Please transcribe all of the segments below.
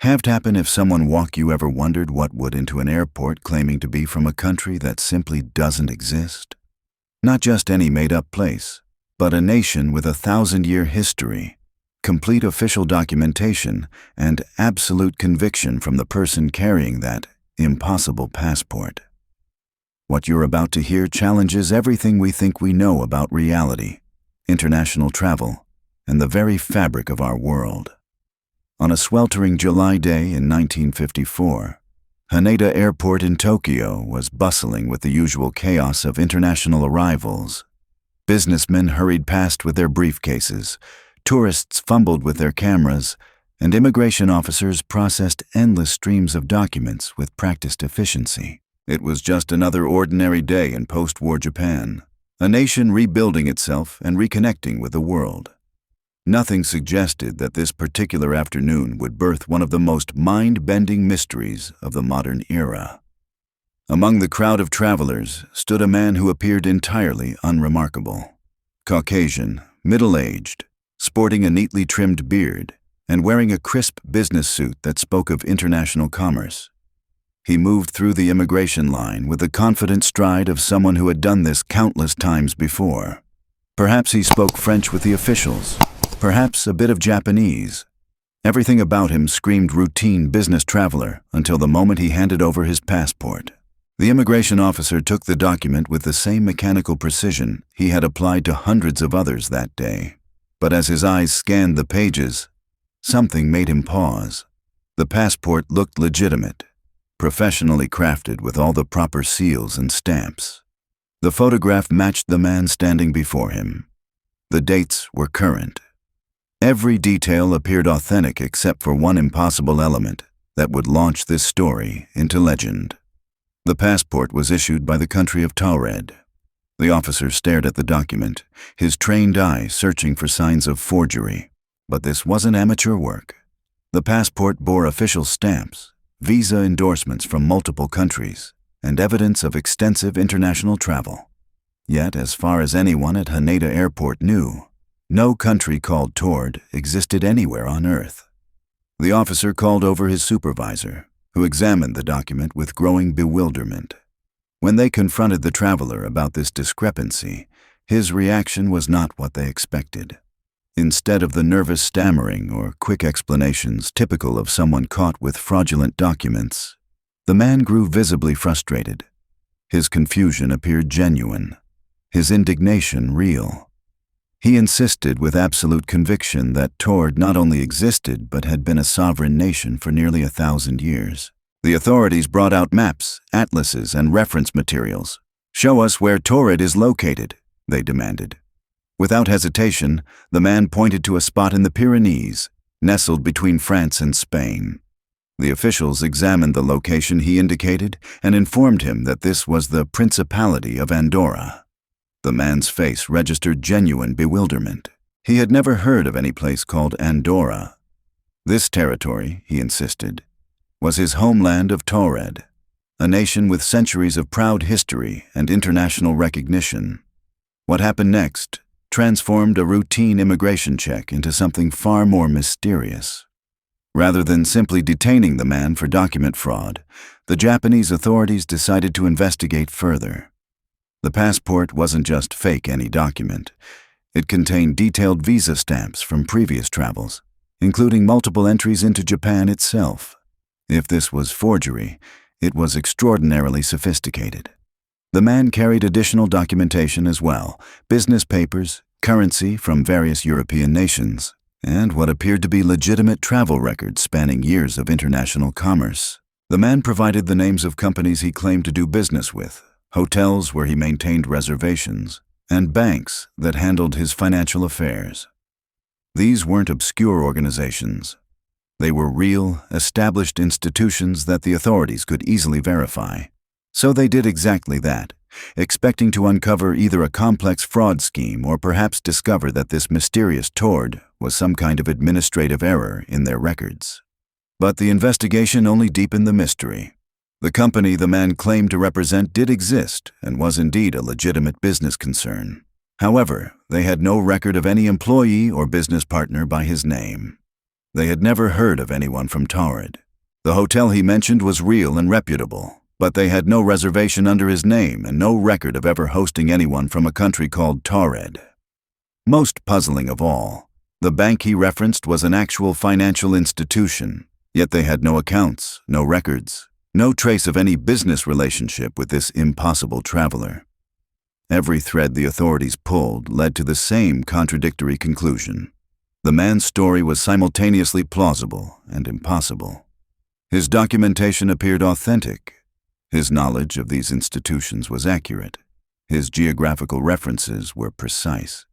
Have happen if someone walk you ever wondered what would into an airport claiming to be from a country that simply doesn't exist? Not just any made-up place, but a nation with a 1,000-year history, complete official documentation, and absolute conviction from the person carrying that impossible passport. What you're about to hear challenges everything we think we know about reality, international travel, and the very fabric of our world. On a sweltering July day in 1954, Haneda Airport in Tokyo was bustling with the usual chaos of international arrivals. Businessmen hurried past with their briefcases, tourists fumbled with their cameras, and immigration officers processed endless streams of documents with practiced efficiency. It was just another ordinary day in post-war Japan, a nation rebuilding itself and reconnecting with the world. Nothing suggested that this particular afternoon would birth one of the most mind-bending mysteries of the modern era. Among the crowd of travelers stood a man who appeared entirely unremarkable. Caucasian, middle-aged, sporting a neatly trimmed beard, and wearing a crisp business suit that spoke of international commerce. He moved through the immigration line with the confident stride of someone who had done this countless times before. Perhaps he spoke French with the officials, perhaps a bit of Japanese. Everything about him screamed routine business traveler until the moment he handed over his passport. The immigration officer took the document with the same mechanical precision he had applied to hundreds of others that day. But as his eyes scanned the pages, something made him pause. The passport looked legitimate, professionally crafted with all the proper seals and stamps. The photograph matched the man standing before him. The dates were current. Every detail appeared authentic except for one impossible element that would launch this story into legend. The passport was issued by the country of Taured. The officer stared at the document, his trained eye searching for signs of forgery. But this wasn't amateur work. The passport bore official stamps, visa endorsements from multiple countries, and evidence of extensive international travel. Yet, as far as anyone at Haneda Airport knew, no country called Taured existed anywhere on Earth. The officer called over his supervisor, who examined the document with growing bewilderment. When they confronted the traveler about this discrepancy, his reaction was not what they expected. Instead of the nervous stammering or quick explanations typical of someone caught with fraudulent documents, the man grew visibly frustrated. His confusion appeared genuine, his indignation real. He insisted with absolute conviction that Taured not only existed but had been a sovereign nation for nearly 1,000 years. The authorities brought out maps, atlases, and reference materials. "Show us where Taured is located," they demanded. Without hesitation, the man pointed to a spot in the Pyrenees, nestled between France and Spain. The officials examined the location he indicated and informed him that this was the Principality of Andorra. The man's face registered genuine bewilderment. He had never heard of any place called Andorra. This territory, he insisted, was his homeland of Taured, a nation with centuries of proud history and international recognition. What happened next transformed a routine immigration check into something far more mysterious. Rather than simply detaining the man for document fraud, the Japanese authorities decided to investigate further. The passport wasn't just fake any document. It contained detailed visa stamps from previous travels, including multiple entries into Japan itself. If this was forgery, it was extraordinarily sophisticated. The man carried additional documentation as well, business papers, currency from various European nations, and what appeared to be legitimate travel records spanning years of international commerce. The man provided the names of companies he claimed to do business with, hotels where he maintained reservations, and banks that handled his financial affairs. These weren't obscure organizations. They were real, established institutions that the authorities could easily verify. So they did exactly that, expecting to uncover either a complex fraud scheme or perhaps discover that this mysterious Taured was some kind of administrative error in their records. But the investigation only deepened the mystery. The company the man claimed to represent did exist and was indeed a legitimate business concern. However, they had no record of any employee or business partner by his name. They had never heard of anyone from Taured. The hotel he mentioned was real and reputable, but they had no reservation under his name and no record of ever hosting anyone from a country called Taured. Most puzzling of all, the bank he referenced was an actual financial institution, yet they had no accounts, no records, no trace of any business relationship with this impossible traveler. Every thread the authorities pulled led to the same contradictory conclusion. The man's story was simultaneously plausible and impossible. His documentation appeared authentic. His knowledge of these institutions was accurate. His geographical references were precise.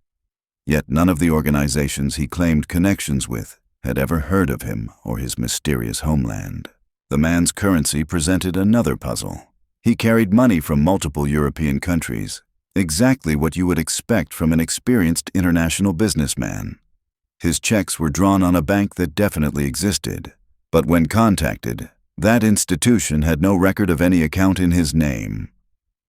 Yet none of the organizations he claimed connections with had ever heard of him or his mysterious homeland. The man's currency presented another puzzle. He carried money from multiple European countries, exactly what you would expect from an experienced international businessman. His checks were drawn on a bank that definitely existed, but when contacted, that institution had no record of any account in his name.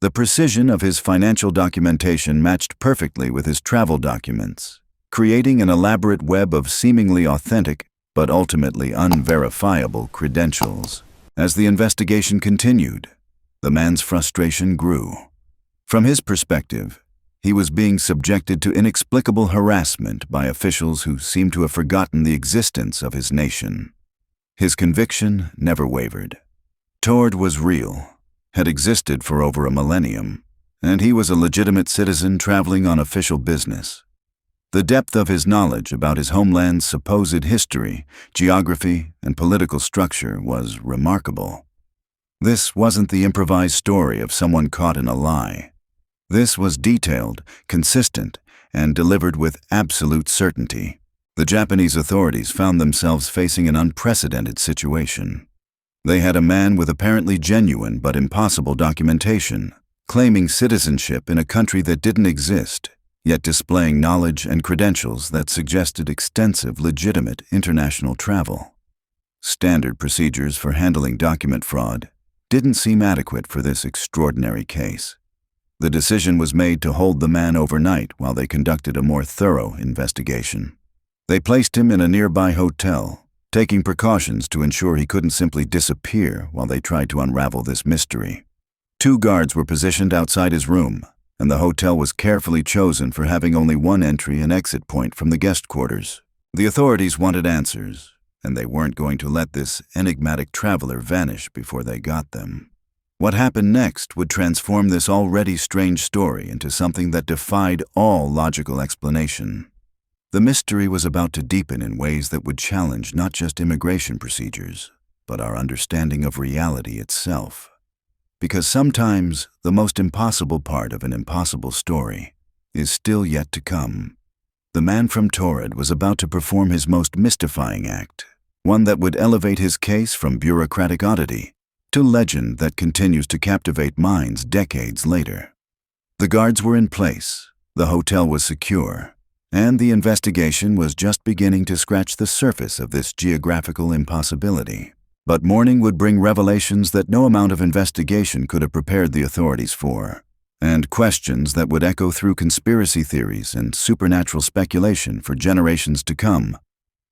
The precision of his financial documentation matched perfectly with his travel documents, creating an elaborate web of seemingly authentic but ultimately unverifiable credentials. As the investigation continued, the man's frustration grew. From his perspective, he was being subjected to inexplicable harassment by officials who seemed to have forgotten the existence of his nation. His conviction never wavered. Taured was real, had existed for over a millennium, and he was a legitimate citizen traveling on official business. The depth of his knowledge about his homeland's supposed history, geography, and political structure was remarkable. This wasn't the improvised story of someone caught in a lie. This was detailed, consistent, and delivered with absolute certainty. The Japanese authorities found themselves facing an unprecedented situation. They had a man with apparently genuine but impossible documentation, claiming citizenship in a country that didn't exist, yet displaying knowledge and credentials that suggested extensive, legitimate international travel. Standard procedures for handling document fraud didn't seem adequate for this extraordinary case. The decision was made to hold the man overnight while they conducted a more thorough investigation. They placed him in a nearby hotel, taking precautions to ensure he couldn't simply disappear while they tried to unravel this mystery. 2 guards were positioned outside his room, and the hotel was carefully chosen for having only one entry and exit point from the guest quarters. The authorities wanted answers, and they weren't going to let this enigmatic traveler vanish before they got them. What happened next would transform this already strange story into something that defied all logical explanation. The mystery was about to deepen in ways that would challenge not just immigration procedures, but our understanding of reality itself. Because sometimes the most impossible part of an impossible story is still yet to come. The man from Taured was about to perform his most mystifying act, one that would elevate his case from bureaucratic oddity to legend that continues to captivate minds decades later. The guards were in place, the hotel was secure, and the investigation was just beginning to scratch the surface of this geographical impossibility. But morning would bring revelations that no amount of investigation could have prepared the authorities for, and questions that would echo through conspiracy theories and supernatural speculation for generations to come.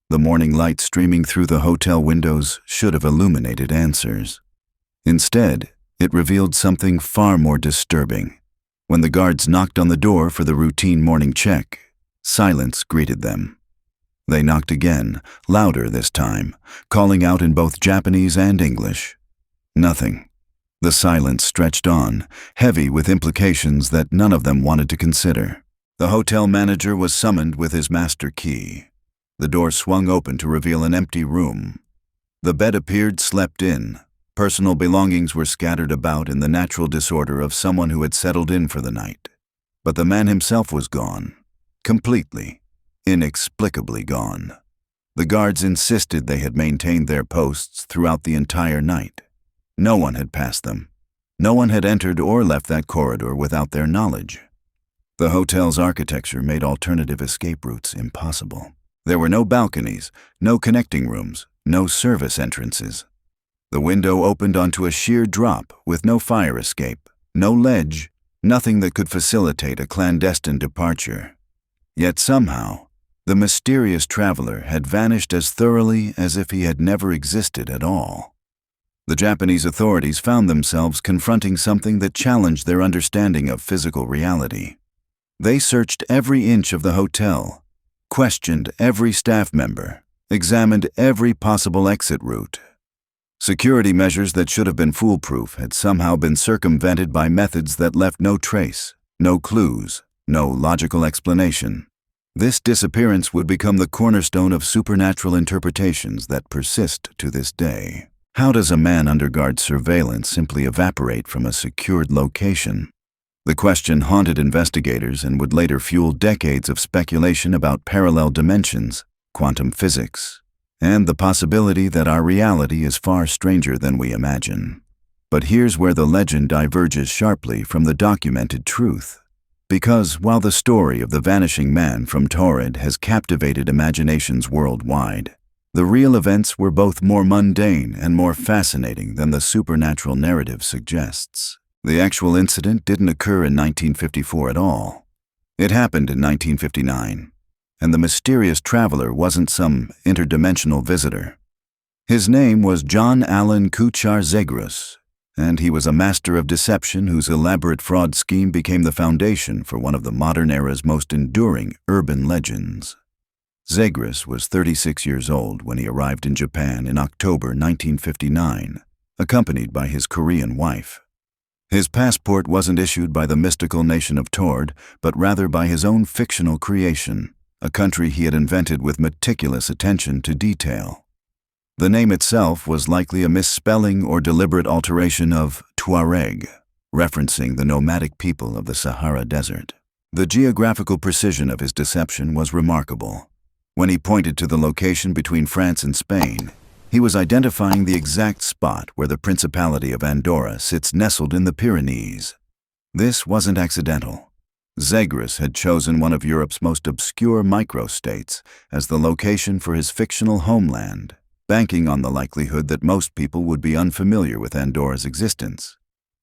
The morning light streaming through the hotel windows should have illuminated answers. Instead, it revealed something far more disturbing. When the guards knocked on the door for the routine morning check, silence greeted them. They knocked again, louder this time, calling out in both Japanese and English. Nothing. The silence stretched on, heavy with implications that none of them wanted to consider. The hotel manager was summoned with his master key. The door swung open to reveal an empty room. The bed appeared slept in. Personal belongings were scattered about in the natural disorder of someone who had settled in for the night. But the man himself was gone. Completely, inexplicably gone. The guards insisted they had maintained their posts throughout the entire night. No one had passed them. No one had entered or left that corridor without their knowledge. The hotel's architecture made alternative escape routes impossible. There were no balconies, no connecting rooms, no service entrances. The window opened onto a sheer drop with no fire escape, no ledge, nothing that could facilitate a clandestine departure. Yet somehow, The mysterious traveler had vanished as thoroughly as if he had never existed at all. The Japanese authorities found themselves confronting something that challenged their understanding of physical reality. They searched every inch of the hotel, questioned every staff member, examined every possible exit route. Security measures that should have been foolproof had somehow been circumvented by methods that left no trace, no clues, no logical explanation. This disappearance would become the cornerstone of supernatural interpretations that persist to this day. How does a man under guard surveillance simply evaporate from a secured location? The question haunted investigators and would later fuel decades of speculation about parallel dimensions, quantum physics, and the possibility that our reality is far stranger than we imagine. But here's where the legend diverges sharply from the documented truth. Because while the story of the vanishing man from Taured has captivated imaginations worldwide, the real events were both more mundane and more fascinating than the supernatural narrative suggests. The actual incident didn't occur in 1954 at all. It happened in 1959. And the mysterious traveler wasn't some interdimensional visitor. His name was John Allen Kuchar Zegrus, and he was a master of deception whose elaborate fraud scheme became the foundation for one of the modern era's most enduring urban legends. Zegrus was 36 years old when he arrived in Japan in October 1959, accompanied by his Korean wife. His passport wasn't issued by the mystical nation of Taured, but rather by his own fictional creation, a country he had invented with meticulous attention to detail. The name itself was likely a misspelling or deliberate alteration of Tuareg, referencing the nomadic people of the Sahara Desert. The geographical precision of his deception was remarkable. When he pointed to the location between France and Spain, he was identifying the exact spot where the Principality of Andorra sits nestled in the Pyrenees. This wasn't accidental. Zegrus had chosen one of Europe's most obscure microstates as the location for his fictional homeland, banking on the likelihood that most people would be unfamiliar with Andorra's existence.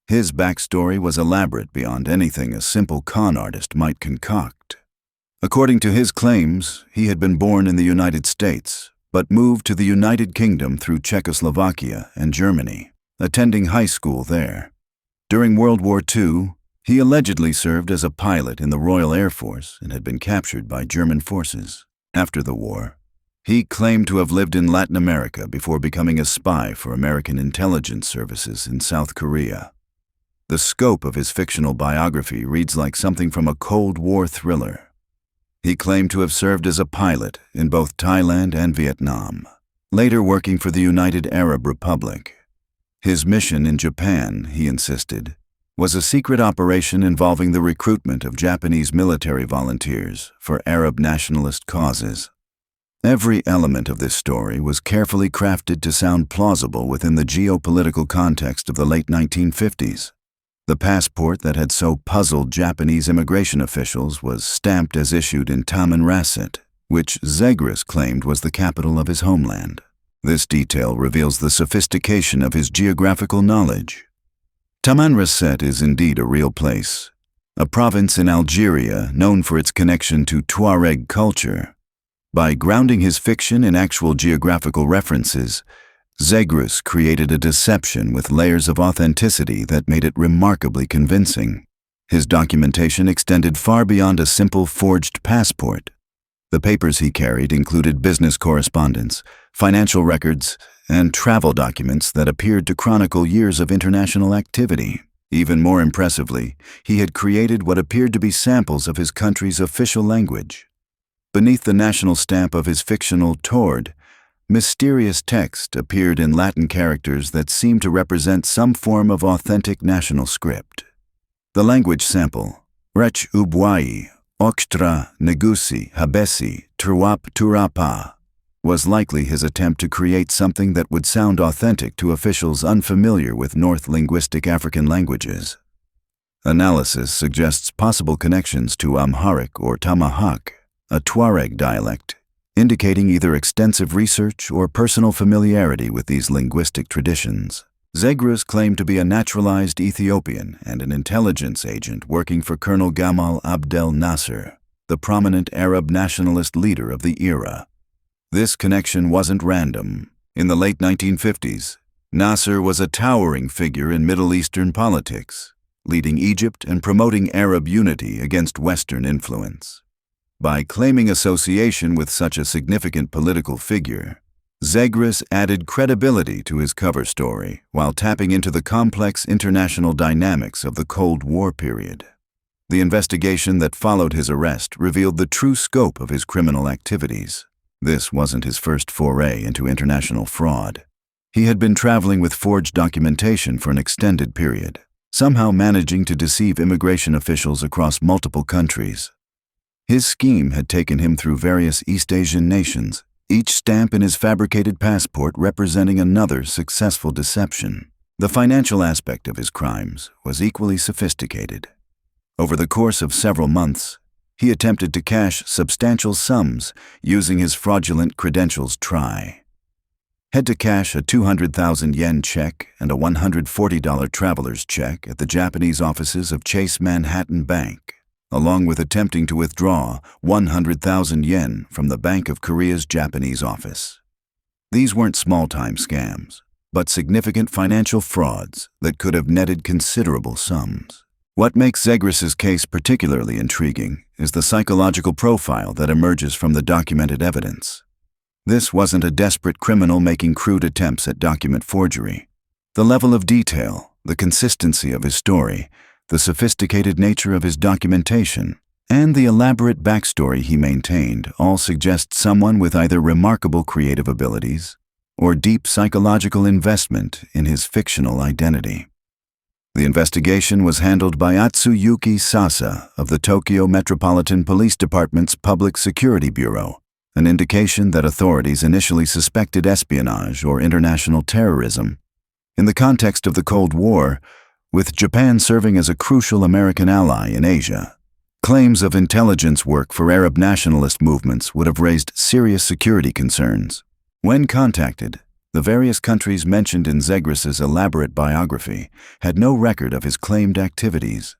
His backstory was elaborate beyond anything a simple con artist might concoct. According to his claims, he had been born in the United States, but moved to the United Kingdom through Czechoslovakia and Germany, attending high school there. During World War II, he allegedly served as a pilot in the Royal Air Force and had been captured by German forces. After the war, he claimed to have lived in Latin America before becoming a spy for American intelligence services in South Korea. The scope of his fictional biography reads like something from a Cold War thriller. He claimed to have served as a pilot in both Thailand and Vietnam, later working for the United Arab Republic. His mission in Japan, he insisted, was a secret operation involving the recruitment of Japanese military volunteers for Arab nationalist causes. Every element of this story was carefully crafted to sound plausible within the geopolitical context of the late 1950s. The passport that had so puzzled Japanese immigration officials was stamped as issued in Tamanrasset, which Zegrus claimed was the capital of his homeland. This detail reveals the sophistication of his geographical knowledge. Tamanrasset is indeed a real place, a province in Algeria known for its connection to Tuareg culture. By grounding his fiction in actual geographical references, Zegrus created a deception with layers of authenticity that made it remarkably convincing. His documentation extended far beyond a simple forged passport. The papers he carried included business correspondence, financial records, and travel documents that appeared to chronicle years of international activity. Even more impressively, he had created what appeared to be samples of his country's official language. Beneath the national stamp of his fictional Taured, mysterious text appeared in Latin characters that seemed to represent some form of authentic national script. The language sample, Rech Ubwai, Okstra, Negusi, Habesi, Truap Turapa, was likely his attempt to create something that would sound authentic to officials unfamiliar with North linguistic African languages. Analysis suggests possible connections to Amharic or Tamahak, a Tuareg dialect, indicating either extensive research or personal familiarity with these linguistic traditions. Zegrus claimed to be a naturalized Ethiopian and an intelligence agent working for Colonel Gamal Abdel Nasser, the prominent Arab nationalist leader of the era. This connection wasn't random. In the late 1950s, Nasser was a towering figure in Middle Eastern politics, leading Egypt and promoting Arab unity against Western influence. By claiming association with such a significant political figure, Zegras added credibility to his cover story while tapping into the complex international dynamics of the Cold War period. The investigation that followed his arrest revealed the true scope of his criminal activities. This wasn't his first foray into international fraud. He had been traveling with forged documentation for an extended period, somehow managing to deceive immigration officials across multiple countries. His scheme had taken him through various East Asian nations, each stamp in his fabricated passport representing another successful deception. The financial aspect of his crimes was equally sophisticated. Over the course of several months, he attempted to cash substantial sums using his fraudulent credentials. Had to cash a 200,000 yen check and a $140 traveler's check at the Japanese offices of Chase Manhattan Bank, along with attempting to withdraw 100,000 yen from the Bank of Korea's Japanese office. These weren't small-time scams, but significant financial frauds that could have netted considerable sums. What makes Zegras's case particularly intriguing is the psychological profile that emerges from the documented evidence. This wasn't a desperate criminal making crude attempts at document forgery. The level of detail, the consistency of his story, the sophisticated nature of his documentation, and the elaborate backstory he maintained all suggest someone with either remarkable creative abilities or deep psychological investment in his fictional identity. The investigation was handled by Atsuyuki Sasa of the Tokyo Metropolitan Police Department's Public Security Bureau, an indication that authorities initially suspected espionage or international terrorism. In the context of the Cold War, with Japan serving as a crucial American ally in Asia, claims of intelligence work for Arab nationalist movements would have raised serious security concerns. When contacted, the various countries mentioned in Zegras's elaborate biography had no record of his claimed activities.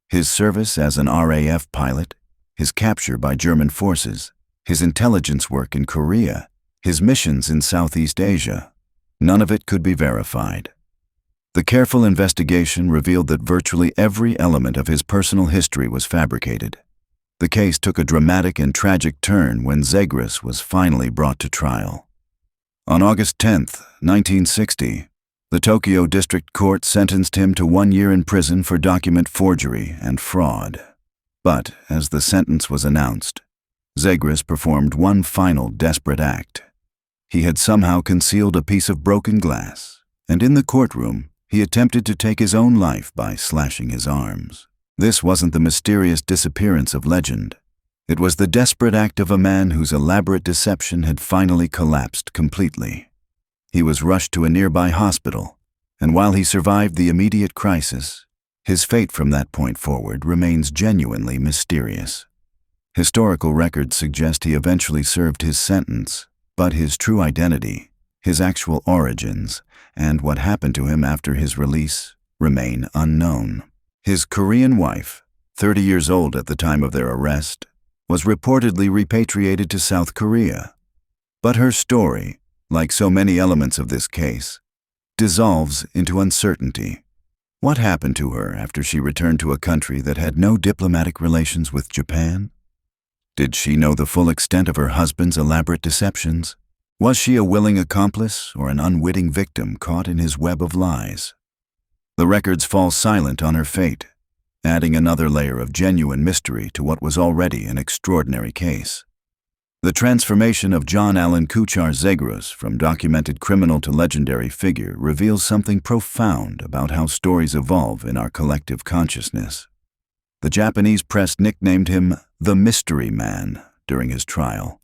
His service as an RAF pilot, his capture by German forces, his intelligence work in Korea, his missions in Southeast Asia, none of it could be verified. The careful investigation revealed that virtually every element of his personal history was fabricated. The case took a dramatic and tragic turn when Zegras was finally brought to trial. On August 10, 1960, the Tokyo District Court sentenced him to 1 year in prison for document forgery and fraud. But, as the sentence was announced, Zegras performed one final desperate act. He had somehow concealed a piece of broken glass, and in the courtroom, he attempted to take his own life by slashing his arms. This wasn't the mysterious disappearance of legend. It was the desperate act of a man whose elaborate deception had finally collapsed completely. He was rushed to a nearby hospital, and while he survived the immediate crisis, his fate from that point forward remains genuinely mysterious. Historical records suggest he eventually served his sentence, but his true identity, his actual origins, and what happened to him after his release remain unknown. His Korean wife, 30 years old at the time of their arrest, was reportedly repatriated to South Korea. But her story, like so many elements of this case, dissolves into uncertainty. What happened to her after she returned to a country that had no diplomatic relations with Japan? Did she know the full extent of her husband's elaborate deceptions? Was she a willing accomplice or an unwitting victim caught in his web of lies? The records fall silent on her fate, adding another layer of genuine mystery to what was already an extraordinary case. The transformation of John Allen Kuchar Zegras from documented criminal to legendary figure reveals something profound about how stories evolve in our collective consciousness. The Japanese press nicknamed him the Mystery Man during his trial,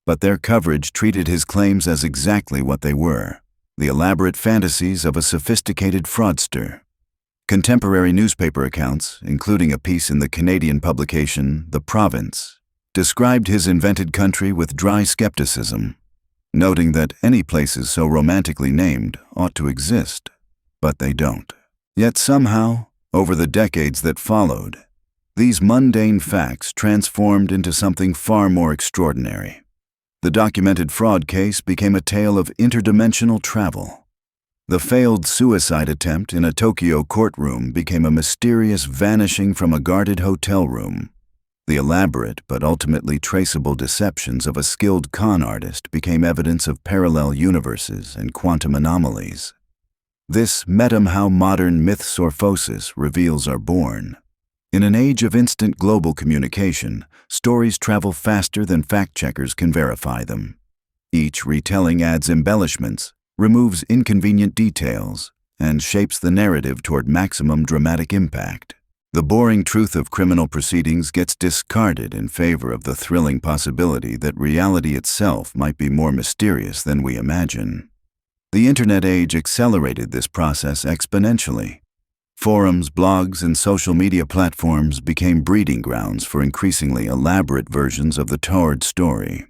but their coverage treated his claims as exactly what they were: the elaborate fantasies of a sophisticated fraudster. Contemporary newspaper accounts, including a piece in the Canadian publication The Province, described his invented country with dry skepticism, noting that any places so romantically named ought to exist, but they don't. Yet somehow, over the decades that followed, These mundane facts transformed into something far more extraordinary. The documented fraud case became a tale of interdimensional travel. The failed suicide attempt in a Tokyo courtroom became a mysterious vanishing from a guarded hotel room. The elaborate but ultimately traceable deceptions of a skilled con artist became evidence of parallel universes and quantum anomalies. This how modern mythsorphosis reveals are born. In an age of instant global communication, stories travel faster than fact-checkers can verify them. Each retelling adds embellishments, removes inconvenient details, and shapes the narrative toward maximum dramatic impact. The boring truth of criminal proceedings gets discarded in favor of the thrilling possibility that reality itself might be more mysterious than we imagine. The Internet age accelerated this process exponentially. Forums, blogs, and social media platforms became breeding grounds for increasingly elaborate versions of the Taured story.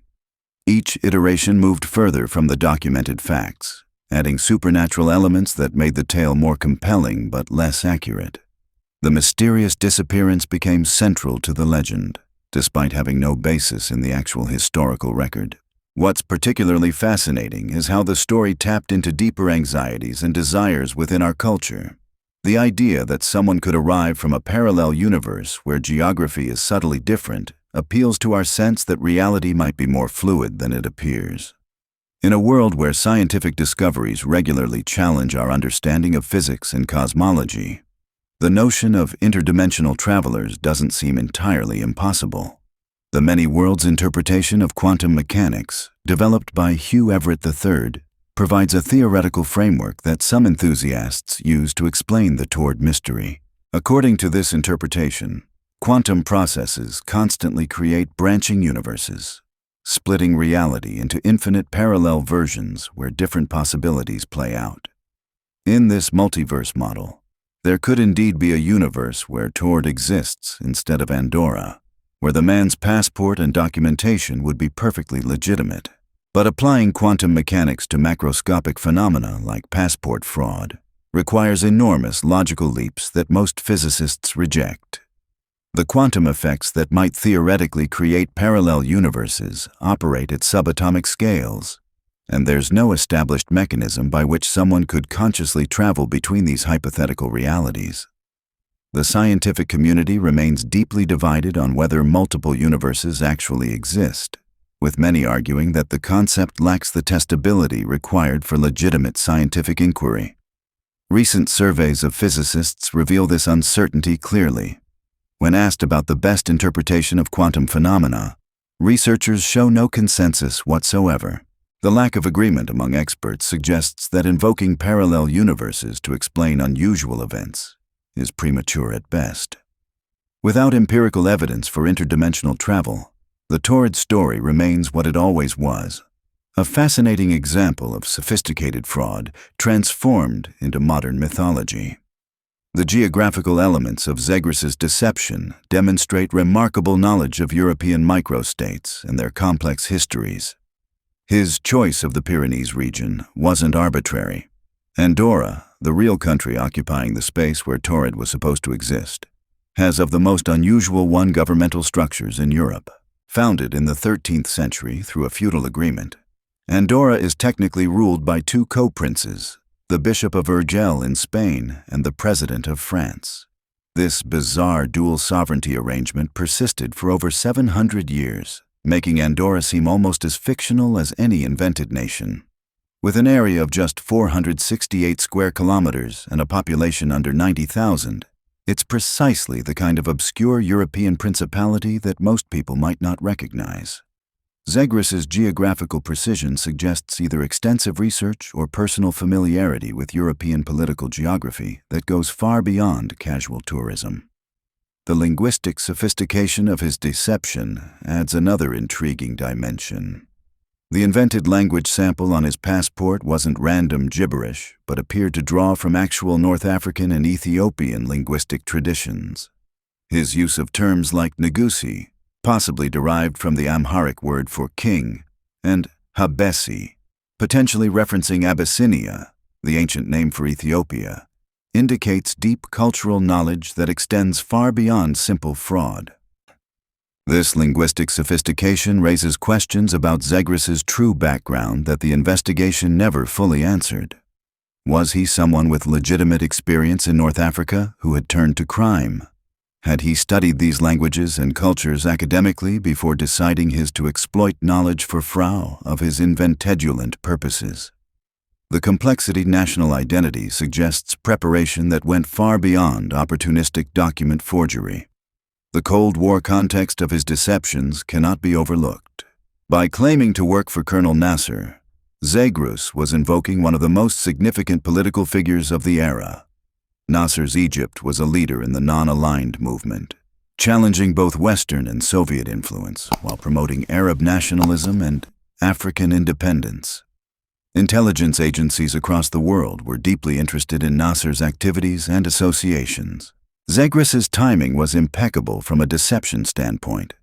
Each iteration moved further from the documented facts, adding supernatural elements that made the tale more compelling but less accurate. The mysterious disappearance became central to the legend, despite having no basis in the actual historical record. What's particularly fascinating is how the story tapped into deeper anxieties and desires within our culture. The idea that someone could arrive from a parallel universe where geography is subtly different appeals to our sense that reality might be more fluid than it appears. In a world where scientific discoveries regularly challenge our understanding of physics and cosmology, the notion of interdimensional travelers doesn't seem entirely impossible. The many worlds interpretation of quantum mechanics, developed by Hugh Everett III, provides a theoretical framework that some enthusiasts use to explain the Taured Mystery. According to this interpretation, quantum processes constantly create branching universes, splitting reality into infinite parallel versions where different possibilities play out. In this multiverse model, there could indeed be a universe where Taured exists instead of Andorra, where the man's passport and documentation would be perfectly legitimate. But applying quantum mechanics to macroscopic phenomena like passport fraud requires enormous logical leaps that most physicists reject. The quantum effects that might theoretically create parallel universes operate at subatomic scales, and there's no established mechanism by which someone could consciously travel between these hypothetical realities. The scientific community remains deeply divided on whether multiple universes actually exist, with many arguing that the concept lacks the testability required for legitimate scientific inquiry. Recent surveys of physicists reveal this uncertainty clearly. When asked about the best interpretation of quantum phenomena, researchers show no consensus whatsoever. The lack of agreement among experts suggests that invoking parallel universes to explain unusual events is premature at best. Without empirical evidence for interdimensional travel, the Taured story remains what it always was, a fascinating example of sophisticated fraud transformed into modern mythology. The geographical elements of Zegris's deception demonstrate remarkable knowledge of European microstates and their complex histories. His choice of the Pyrenees region wasn't arbitrary. Andorra, the real country occupying the space where Taured was supposed to exist, has of the most unusual governmental structures in Europe. Founded in the 13th century through a feudal agreement, Andorra is technically ruled by two co-princes, the Bishop of Urgell in Spain and the President of France. This bizarre dual sovereignty arrangement persisted for over 700 years, making Andorra seem almost as fictional as any invented nation. With an area of just 468 square kilometers and a population under 90,000, it's precisely the kind of obscure European principality that most people might not recognize. Zegris's geographical precision suggests either extensive research or personal familiarity with European political geography that goes far beyond casual tourism. The linguistic sophistication of his deception adds another intriguing dimension. The invented language sample on his passport wasn't random gibberish, but appeared to draw from actual North African and Ethiopian linguistic traditions. His use of terms like Negusi, possibly derived from the Amharic word for king, and Habesi, potentially referencing Abyssinia, the ancient name for Ethiopia, indicates deep cultural knowledge that extends far beyond simple fraud. This linguistic sophistication raises questions about Zegris's true background that the investigation never fully answered. Was he someone with legitimate experience in North Africa who had turned to crime? Had he studied these languages and cultures academically before deciding to exploit knowledge for Frau of his inventedulent purposes? The complexity national identity suggests preparation that went far beyond opportunistic document forgery. The Cold War context of his deceptions cannot be overlooked. By claiming to work for Colonel Nasser, Zegris was invoking one of the most significant political figures of the era. Nasser's Egypt was a leader in the non-aligned movement, challenging both Western and Soviet influence while promoting Arab nationalism and African independence. Intelligence agencies across the world were deeply interested in Nasser's activities and associations. Zegris's timing was impeccable from a deception standpoint.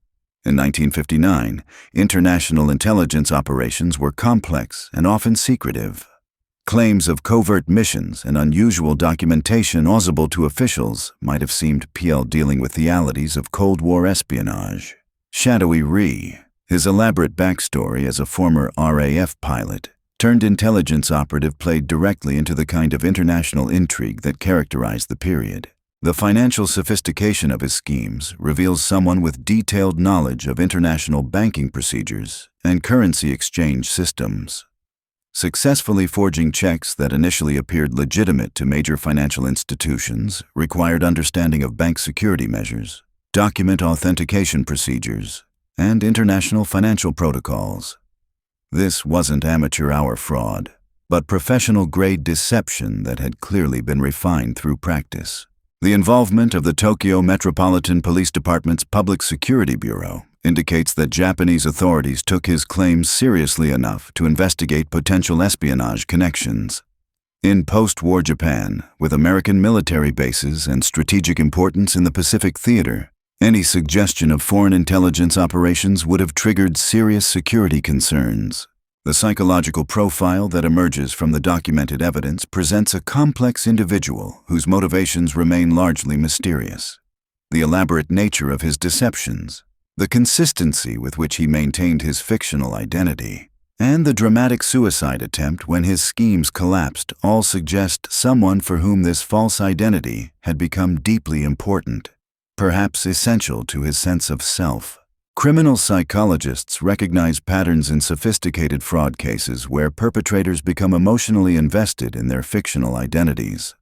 In 1959, international intelligence operations were complex and often secretive. Claims of covert missions and unusual documentation audible to officials might have seemed PL dealing with the realities of Cold War espionage. Shadowy Rhee, his elaborate backstory as a former RAF pilot, turned intelligence operative, played directly into the kind of international intrigue that characterized the period. The financial sophistication of his schemes reveals someone with detailed knowledge of international banking procedures and currency exchange systems. Successfully forging checks that initially appeared legitimate to major financial institutions required understanding of bank security measures, document authentication procedures, and international financial protocols. This wasn't amateur-hour fraud, but professional-grade deception that had clearly been refined through practice. The involvement of the Tokyo Metropolitan Police Department's Public Security Bureau indicates that Japanese authorities took his claims seriously enough to investigate potential espionage connections. In post-war Japan, with American military bases and strategic importance in the Pacific Theater, any suggestion of foreign intelligence operations would have triggered serious security concerns. The psychological profile that emerges from the documented evidence presents a complex individual whose motivations remain largely mysterious. The elaborate nature of his deceptions, the consistency with which he maintained his fictional identity, and the dramatic suicide attempt when his schemes collapsed all suggest someone for whom this false identity had become deeply important, perhaps essential to his sense of self. Criminal psychologists recognize patterns in sophisticated fraud cases where perpetrators become emotionally invested in their fictional identities.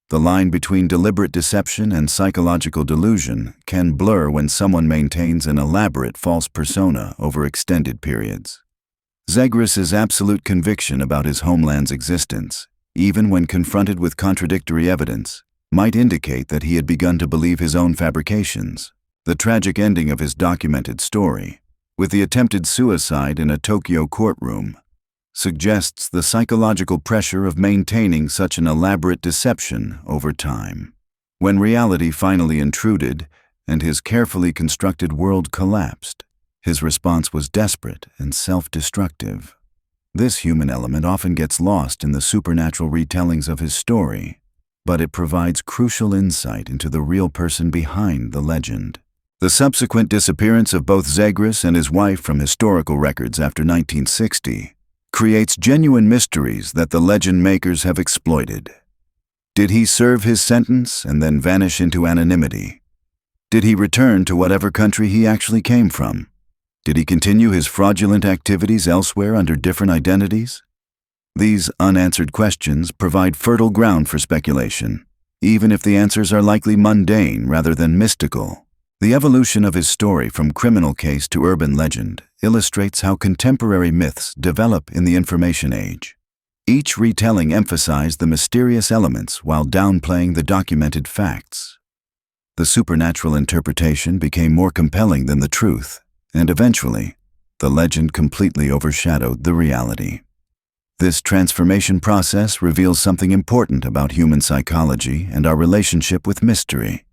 The line between deliberate deception and psychological delusion can blur when someone maintains an elaborate false persona over extended periods. Zegris's absolute conviction about his homeland's existence, even when confronted with contradictory evidence, might indicate that he had begun to believe his own fabrications. The tragic ending of his documented story, with the attempted suicide in a Tokyo courtroom, suggests the psychological pressure of maintaining such an elaborate deception over time. When reality finally intruded and his carefully constructed world collapsed, his response was desperate and self-destructive. This human element often gets lost in the supernatural retellings of his story, but it provides crucial insight into the real person behind the legend. The subsequent disappearance of both Zegris and his wife from historical records after 1960 creates genuine mysteries that the legend makers have exploited. Did he serve his sentence and then vanish into anonymity? Did he return to whatever country he actually came from? Did he continue his fraudulent activities elsewhere under different identities? These unanswered questions provide fertile ground for speculation, even if the answers are likely mundane rather than mystical. The evolution of his story from criminal case to urban legend illustrates how contemporary myths develop in the information age. Each retelling emphasized the mysterious elements while downplaying the documented facts. The supernatural interpretation became more compelling than the truth, and eventually, the legend completely overshadowed the reality. This transformation process reveals something important about human psychology and our relationship with mystery.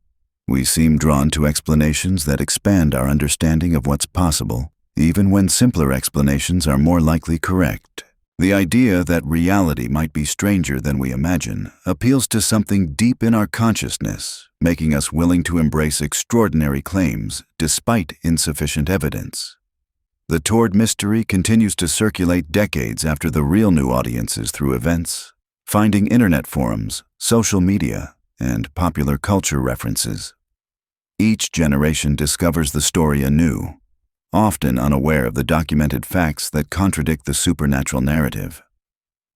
We seem drawn to explanations that expand our understanding of what's possible, even when simpler explanations are more likely correct. The idea that reality might be stranger than we imagine appeals to something deep in our consciousness, making us willing to embrace extraordinary claims despite insufficient evidence. The Taured Mystery continues to circulate decades after the real new audiences through events, finding internet forums, social media, and popular culture references. Each generation discovers the story anew, often unaware of the documented facts that contradict the supernatural narrative.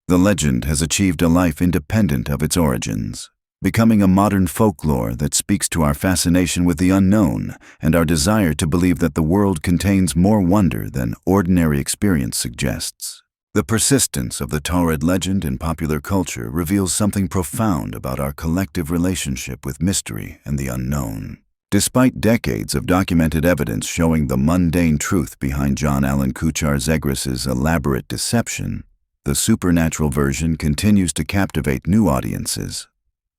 The legend has achieved a life independent of its origins, becoming a modern folklore that speaks to our fascination with the unknown and our desire to believe that the world contains more wonder than ordinary experience suggests. The persistence of the Taured legend in popular culture reveals something profound about our collective relationship with mystery and the unknown. Despite decades of documented evidence showing the mundane truth behind John Allen Kuchar Zegris's elaborate deception, the supernatural version continues to captivate new audiences.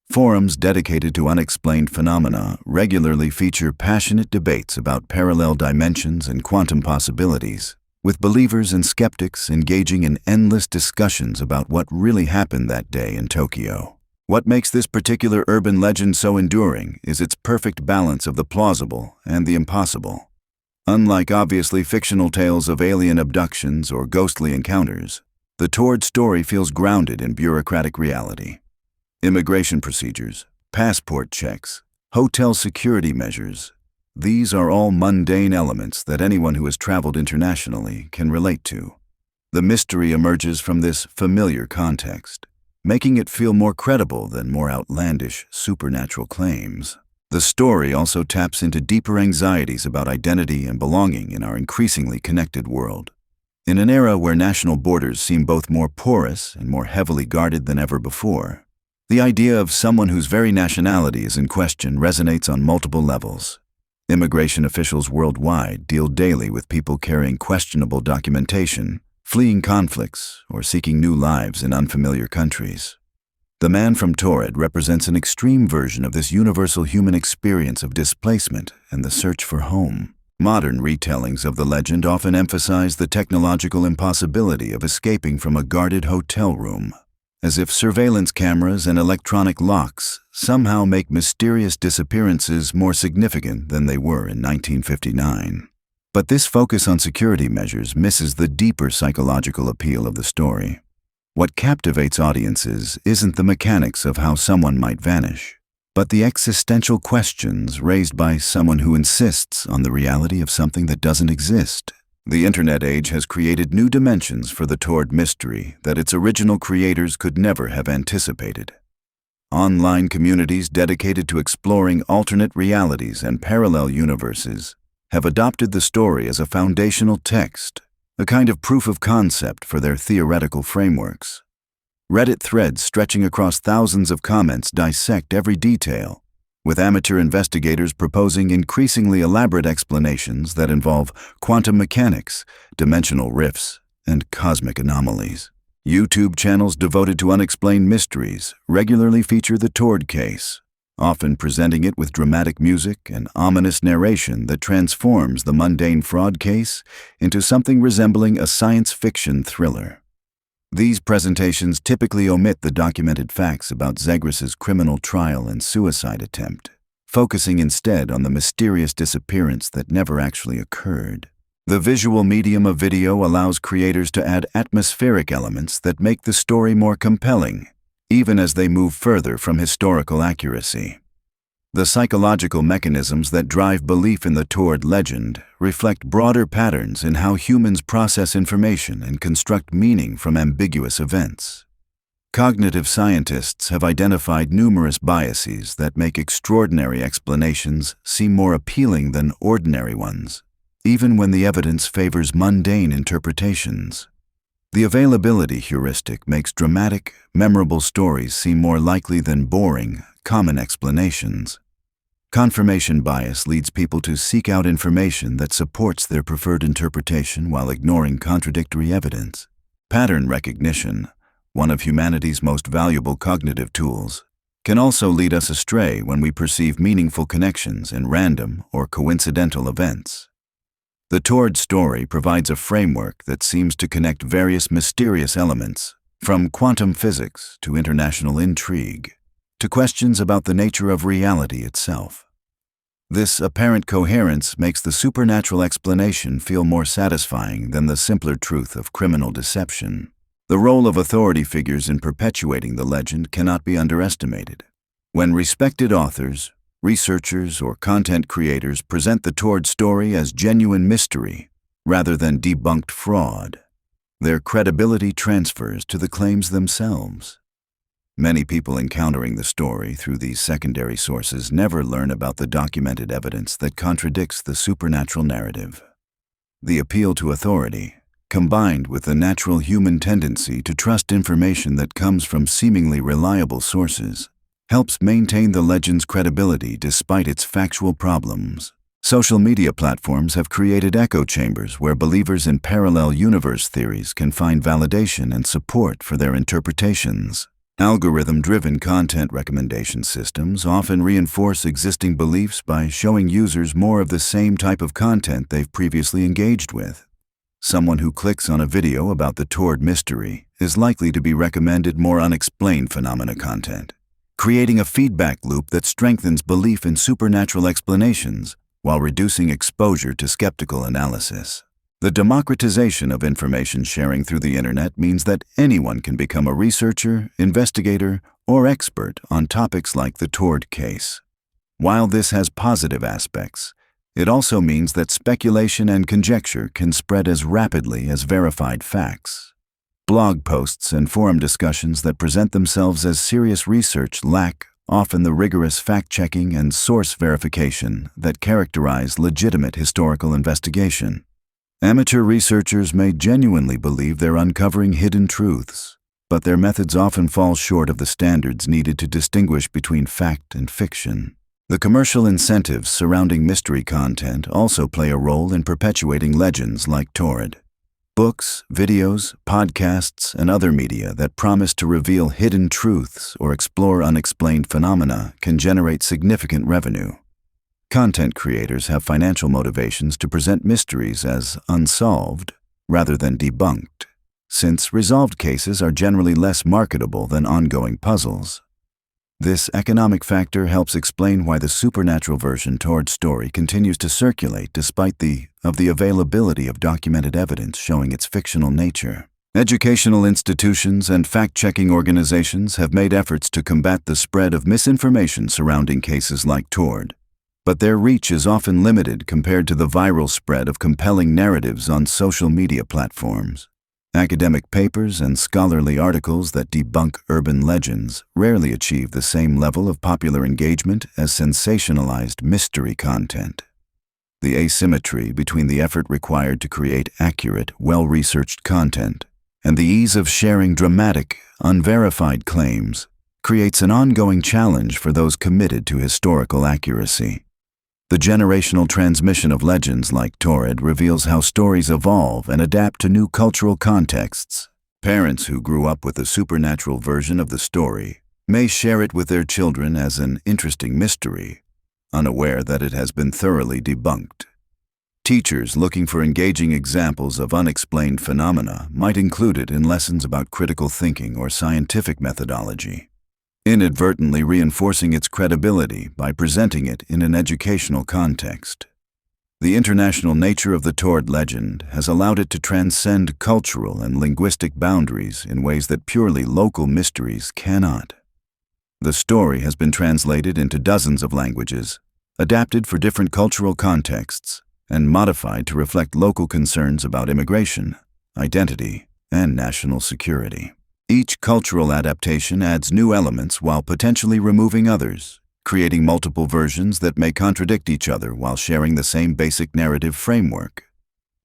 Forums dedicated to unexplained phenomena regularly feature passionate debates about parallel dimensions and quantum possibilities, with believers and skeptics engaging in endless discussions about what really happened that day in Tokyo. What makes this particular urban legend so enduring is its perfect balance of the plausible and the impossible. Unlike obviously fictional tales of alien abductions or ghostly encounters, the Taured story feels grounded in bureaucratic reality. Immigration procedures, passport checks, hotel security measures, these are all mundane elements that anyone who has traveled internationally can relate to. The mystery emerges from this familiar context, making it feel more credible than more outlandish supernatural claims. The story also taps into deeper anxieties about identity and belonging in our increasingly connected world. In an era where national borders seem both more porous and more heavily guarded than ever before, the idea of someone whose very nationality is in question resonates on multiple levels. Immigration officials worldwide deal daily with people carrying questionable documentation, fleeing conflicts, or seeking new lives in unfamiliar countries. The man from Taured represents an extreme version of this universal human experience of displacement and the search for home. Modern retellings of the legend often emphasize the technological impossibility of escaping from a guarded hotel room, as if surveillance cameras and electronic locks somehow make mysterious disappearances more significant than they were in 1959. But this focus on security measures misses the deeper psychological appeal of the story. What captivates audiences isn't the mechanics of how someone might vanish, but the existential questions raised by someone who insists on the reality of something that doesn't exist. The internet age has created new dimensions for the Taured mystery that its original creators could never have anticipated. Online communities dedicated to exploring alternate realities and parallel universes have adopted the story as a foundational text, a kind of proof of concept for their theoretical frameworks. Reddit threads stretching across thousands of comments dissect every detail, with amateur investigators proposing increasingly elaborate explanations that involve quantum mechanics, dimensional rifts, and cosmic anomalies. YouTube channels devoted to unexplained mysteries regularly feature the Taured case, often presenting it with dramatic music and ominous narration that transforms the mundane fraud case into something resembling a science fiction thriller. These presentations typically omit the documented facts about Zegris's criminal trial and suicide attempt, focusing instead on the mysterious disappearance that never actually occurred. The visual medium of video allows creators to add atmospheric elements that make the story more compelling, even as they move further from historical accuracy. The psychological mechanisms that drive belief in the Taured legend reflect broader patterns in how humans process information and construct meaning from ambiguous events. Cognitive scientists have identified numerous biases that make extraordinary explanations seem more appealing than ordinary ones, even when the evidence favors mundane interpretations. The availability heuristic makes dramatic, memorable stories seem more likely than boring, common explanations. Confirmation bias leads people to seek out information that supports their preferred interpretation while ignoring contradictory evidence. Pattern recognition, one of humanity's most valuable cognitive tools, can also lead us astray when we perceive meaningful connections in random or coincidental events. The Taured story provides a framework that seems to connect various mysterious elements, from quantum physics to international intrigue, to questions about the nature of reality itself. This apparent coherence makes the supernatural explanation feel more satisfying than the simpler truth of criminal deception. The role of authority figures in perpetuating the legend cannot be underestimated. When respected authors, researchers, or content creators present the Taured story as genuine mystery rather than debunked fraud, their credibility transfers to the claims themselves. Many people encountering the story through these secondary sources never learn about the documented evidence that contradicts the supernatural narrative. The appeal to authority, combined with the natural human tendency to trust information that comes from seemingly reliable sources, helps maintain the legend's credibility despite its factual problems. Social media platforms have created echo chambers where believers in parallel universe theories can find validation and support for their interpretations. Algorithm-driven content recommendation systems often reinforce existing beliefs by showing users more of the same type of content they've previously engaged with. Someone who clicks on a video about the Taured Mystery is likely to be recommended more unexplained phenomena content, creating a feedback loop that strengthens belief in supernatural explanations while reducing exposure to skeptical analysis. The democratization of information sharing through the internet means that anyone can become a researcher, investigator, or expert on topics like the Taured case. While this has positive aspects, it also means that speculation and conjecture can spread as rapidly as verified facts. Blog posts and forum discussions that present themselves as serious research lack often the rigorous fact-checking and source verification that characterize legitimate historical investigation. Amateur researchers may genuinely believe they're uncovering hidden truths, but their methods often fall short of the standards needed to distinguish between fact and fiction. The commercial incentives surrounding mystery content also play a role in perpetuating legends like Taured. Books, videos, podcasts, and other media that promise to reveal hidden truths or explore unexplained phenomena can generate significant revenue. Content creators have financial motivations to present mysteries as unsolved rather than debunked, since resolved cases are generally less marketable than ongoing puzzles. This economic factor helps explain why the supernatural version Taured story continues to circulate despite the availability of documented evidence showing its fictional nature. Educational institutions and fact-checking organizations have made efforts to combat the spread of misinformation surrounding cases like Taured, but their reach is often limited compared to the viral spread of compelling narratives on social media platforms. Academic papers and scholarly articles that debunk urban legends rarely achieve the same level of popular engagement as sensationalized mystery content. The asymmetry between the effort required to create accurate, well-researched content and the ease of sharing dramatic, unverified claims creates an ongoing challenge for those committed to historical accuracy. The generational transmission of legends like Taured reveals how stories evolve and adapt to new cultural contexts. Parents who grew up with a supernatural version of the story may share it with their children as an interesting mystery, unaware that it has been thoroughly debunked. Teachers looking for engaging examples of unexplained phenomena might include it in lessons about critical thinking or scientific methodology, inadvertently reinforcing its credibility by presenting it in an educational context. The international nature of the Taured legend has allowed it to transcend cultural and linguistic boundaries in ways that purely local mysteries cannot. The story has been translated into dozens of languages, adapted for different cultural contexts, and modified to reflect local concerns about immigration, identity, and national security. Each cultural adaptation adds new elements while potentially removing others, creating multiple versions that may contradict each other while sharing the same basic narrative framework.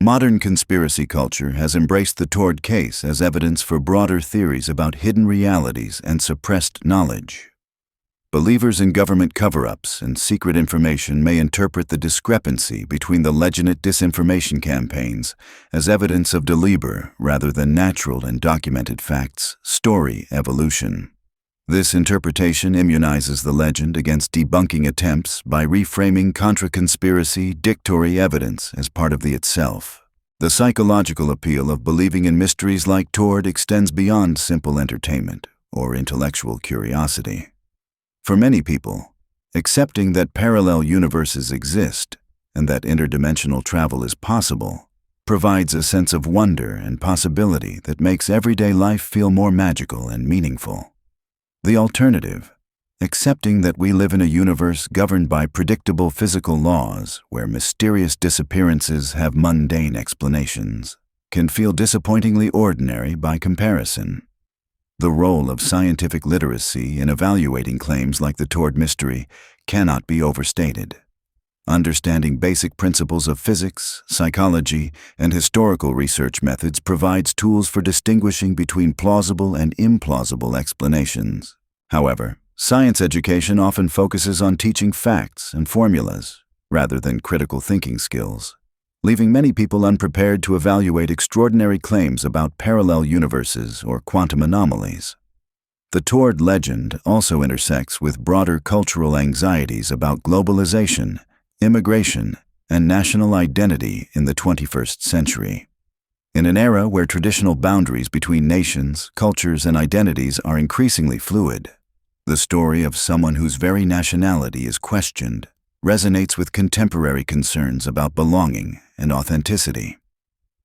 Modern conspiracy culture has embraced the Taured case as evidence for broader theories about hidden realities and suppressed knowledge. Believers in government cover-ups and secret information may interpret the discrepancy between the legitimate disinformation campaigns as evidence of deliberate rather than natural and documented facts, story evolution. This interpretation immunizes the legend against debunking attempts by reframing contra-conspiracy dictory evidence as part of the itself. The psychological appeal of believing in mysteries like Taured extends beyond simple entertainment or intellectual curiosity. For many people, accepting that parallel universes exist and that interdimensional travel is possible provides a sense of wonder and possibility that makes everyday life feel more magical and meaningful. The alternative, accepting that we live in a universe governed by predictable physical laws where mysterious disappearances have mundane explanations, can feel disappointingly ordinary by comparison. The role of scientific literacy in evaluating claims like the Taured Mystery cannot be overstated. Understanding basic principles of physics, psychology, and historical research methods provides tools for distinguishing between plausible and implausible explanations. However, science education often focuses on teaching facts and formulas rather than critical thinking skills, leaving many people unprepared to evaluate extraordinary claims about parallel universes or quantum anomalies. The Taured legend also intersects with broader cultural anxieties about globalization, immigration, and national identity in the 21st century. In an era where traditional boundaries between nations, cultures, and identities are increasingly fluid, the story of someone whose very nationality is questioned resonates with contemporary concerns about belonging and authenticity.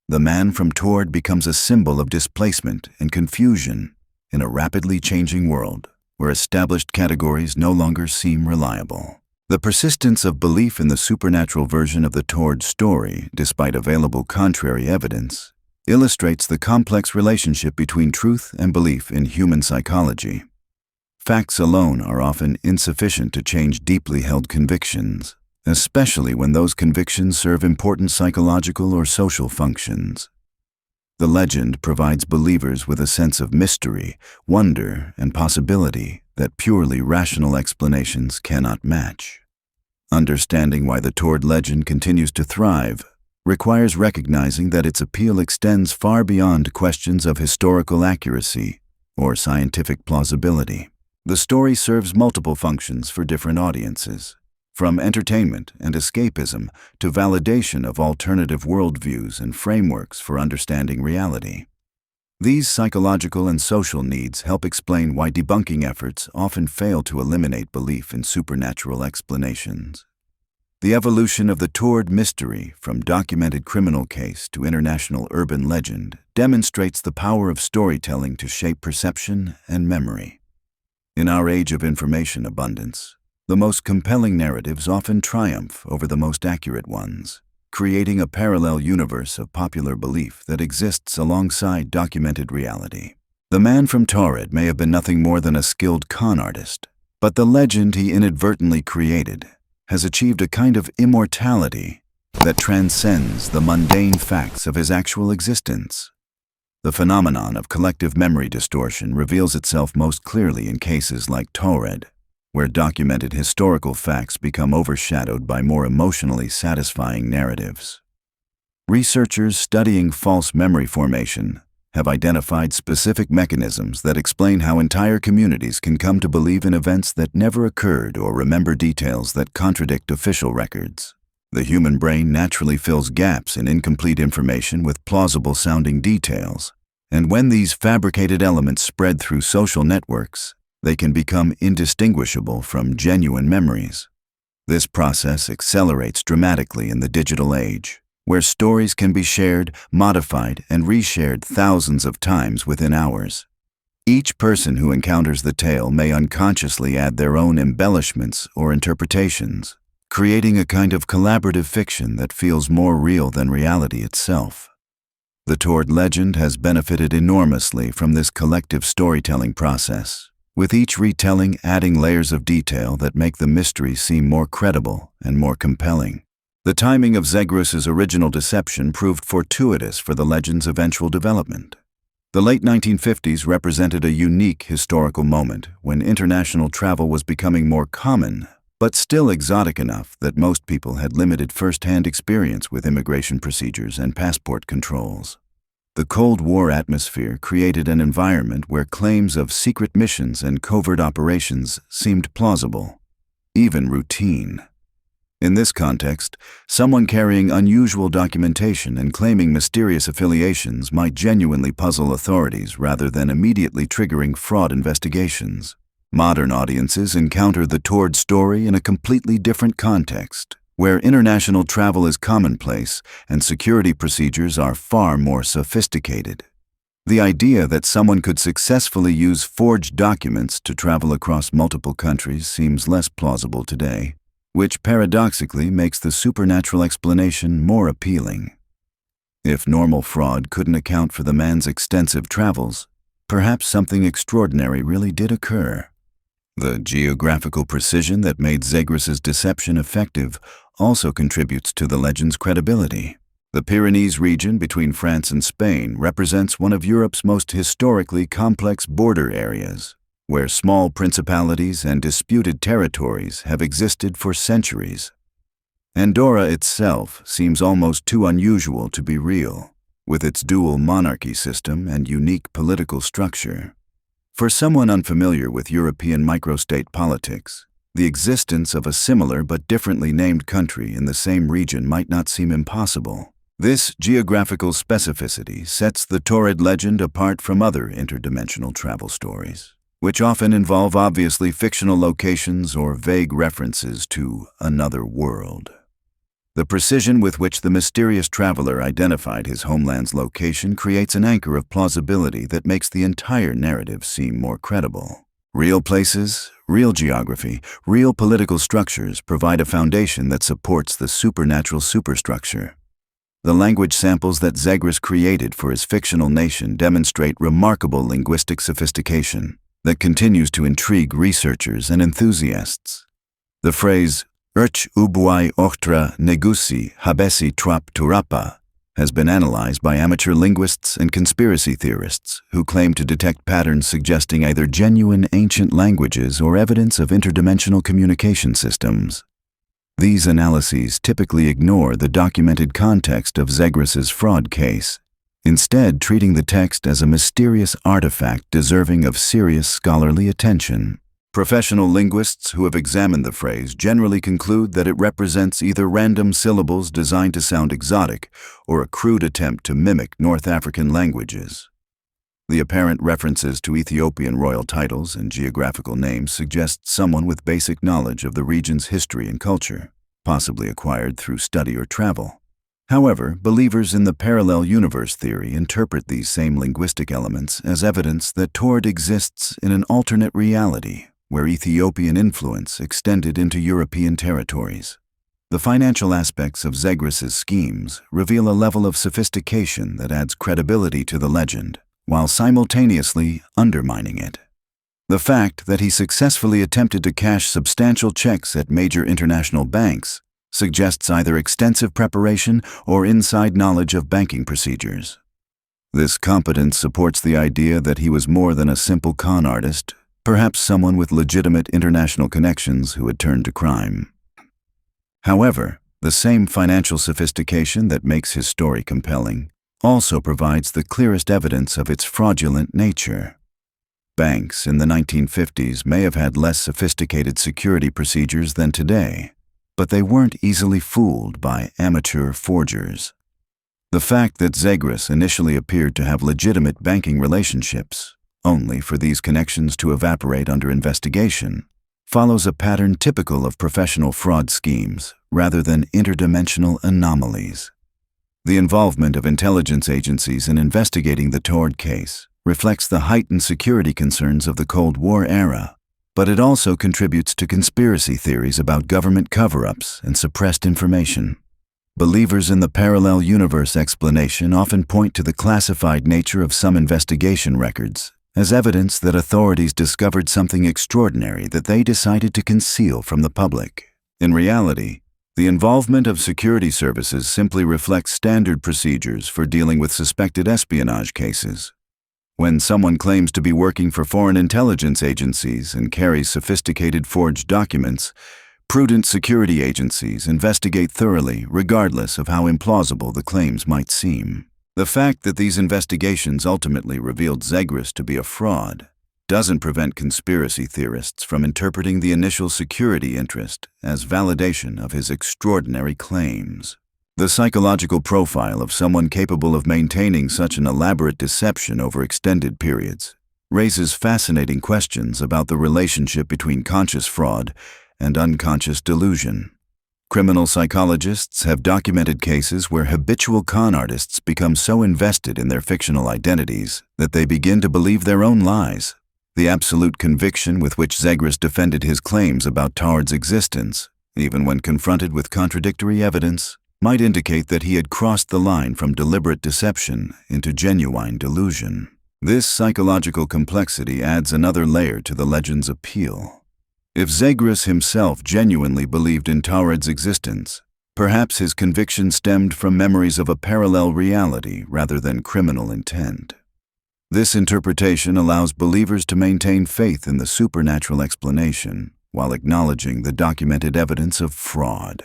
The man from Taured becomes a symbol of displacement and confusion in a rapidly changing world where established categories no longer seem reliable. The persistence of belief in the supernatural version of the Taured story, despite available contrary evidence, illustrates the complex relationship between truth and belief in human psychology. Facts alone are often insufficient to change deeply held convictions, especially when those convictions serve important psychological or social functions. The legend provides believers with a sense of mystery, wonder, and possibility that purely rational explanations cannot match. Understanding why the Taured legend continues to thrive requires recognizing that its appeal extends far beyond questions of historical accuracy or scientific plausibility. The story serves multiple functions for different audiences, from entertainment and escapism to validation of alternative worldviews and frameworks for understanding reality. These psychological and social needs help explain why debunking efforts often fail to eliminate belief in supernatural explanations. The evolution of the Taured Mystery from documented criminal case to international urban legend demonstrates the power of storytelling to shape perception and memory. In our age of information abundance, the most compelling narratives often triumph over the most accurate ones, creating a parallel universe of popular belief that exists alongside documented reality. The man from Taured may have been nothing more than a skilled con artist, but the legend he inadvertently created has achieved a kind of immortality that transcends the mundane facts of his actual existence. The phenomenon of collective memory distortion reveals itself most clearly in cases like Taured, where documented historical facts become overshadowed by more emotionally satisfying narratives. Researchers studying false memory formation have identified specific mechanisms that explain how entire communities can come to believe in events that never occurred or remember details that contradict official records. The human brain naturally fills gaps in incomplete information with plausible-sounding details, and when these fabricated elements spread through social networks, they can become indistinguishable from genuine memories. This process accelerates dramatically in the digital age, where stories can be shared, modified, and reshared thousands of times within hours. Each person who encounters the tale may unconsciously add their own embellishments or interpretations, creating a kind of collaborative fiction that feels more real than reality itself. The Taured legend has benefited enormously from this collective storytelling process, with each retelling adding layers of detail that make the mystery seem more credible and more compelling. The timing of Zegrus's original deception proved fortuitous for the legend's eventual development. The late 1950s represented a unique historical moment when international travel was becoming more common, but still exotic enough that most people had limited first-hand experience with immigration procedures and passport controls. The Cold War atmosphere created an environment where claims of secret missions and covert operations seemed plausible, even routine. In this context, someone carrying unusual documentation and claiming mysterious affiliations might genuinely puzzle authorities rather than immediately triggering fraud investigations. Modern audiences encounter the Taured story in a completely different context, where international travel is commonplace and security procedures are far more sophisticated. The idea that someone could successfully use forged documents to travel across multiple countries seems less plausible today, which paradoxically makes the supernatural explanation more appealing. If normal fraud couldn't account for the man's extensive travels, perhaps something extraordinary really did occur. The geographical precision that made Zegris's deception effective also contributes to the legend's credibility. The Pyrenees region between France and Spain represents one of Europe's most historically complex border areas, where small principalities and disputed territories have existed for centuries. Andorra itself seems almost too unusual to be real, with its dual monarchy system and unique political structure. For someone unfamiliar with European microstate politics, the existence of a similar but differently named country in the same region might not seem impossible. This geographical specificity sets the Taured legend apart from other interdimensional travel stories, which often involve obviously fictional locations or vague references to another world. The precision with which the mysterious traveler identified his homeland's location creates an anchor of plausibility that makes the entire narrative seem more credible. Real places, real geography, real political structures provide a foundation that supports the supernatural superstructure. The language samples that Zegris created for his fictional nation demonstrate remarkable linguistic sophistication that continues to intrigue researchers and enthusiasts. The phrase, Urch ubuai ochtra negusi habesi trop turapa, has been analyzed by amateur linguists and conspiracy theorists who claim to detect patterns suggesting either genuine ancient languages or evidence of interdimensional communication systems. These analyses typically ignore the documented context of Zegris's fraud case, instead treating the text as a mysterious artifact deserving of serious scholarly attention. Professional linguists who have examined the phrase generally conclude that it represents either random syllables designed to sound exotic or a crude attempt to mimic North African languages. The apparent references to Ethiopian royal titles and geographical names suggest someone with basic knowledge of the region's history and culture, possibly acquired through study or travel. However, believers in the parallel universe theory interpret these same linguistic elements as evidence that Taured exists in an alternate reality, where Ethiopian influence extended into European territories. The financial aspects of Zegris's schemes reveal a level of sophistication that adds credibility to the legend, while simultaneously undermining it. The fact that he successfully attempted to cash substantial checks at major international banks suggests either extensive preparation or inside knowledge of banking procedures. This competence supports the idea that he was more than a simple con artist, perhaps someone with legitimate international connections who had turned to crime. However, the same financial sophistication that makes his story compelling also provides the clearest evidence of its fraudulent nature. Banks in the 1950s may have had less sophisticated security procedures than today, but they weren't easily fooled by amateur forgers. The fact that Zegris initially appeared to have legitimate banking relationships, only for these connections to evaporate under investigation, follows a pattern typical of professional fraud schemes rather than interdimensional anomalies. The involvement of intelligence agencies in investigating the Taured case reflects the heightened security concerns of the Cold War era, but it also contributes to conspiracy theories about government cover-ups and suppressed information. Believers in the parallel universe explanation often point to the classified nature of some investigation records as evidence that authorities discovered something extraordinary that they decided to conceal from the public. In reality, the involvement of security services simply reflects standard procedures for dealing with suspected espionage cases. When someone claims to be working for foreign intelligence agencies and carries sophisticated forged documents, prudent security agencies investigate thoroughly regardless of how implausible the claims might seem. The fact that these investigations ultimately revealed Zegras to be a fraud doesn't prevent conspiracy theorists from interpreting the initial security interest as validation of his extraordinary claims. The psychological profile of someone capable of maintaining such an elaborate deception over extended periods raises fascinating questions about the relationship between conscious fraud and unconscious delusion. Criminal psychologists have documented cases where habitual con artists become so invested in their fictional identities that they begin to believe their own lies. The absolute conviction with which Zegras defended his claims about Taured's existence, even when confronted with contradictory evidence, might indicate that he had crossed the line from deliberate deception into genuine delusion. This psychological complexity adds another layer to the legend's appeal. If Zegras himself genuinely believed in Taured's existence, perhaps his conviction stemmed from memories of a parallel reality rather than criminal intent. This interpretation allows believers to maintain faith in the supernatural explanation while acknowledging the documented evidence of fraud.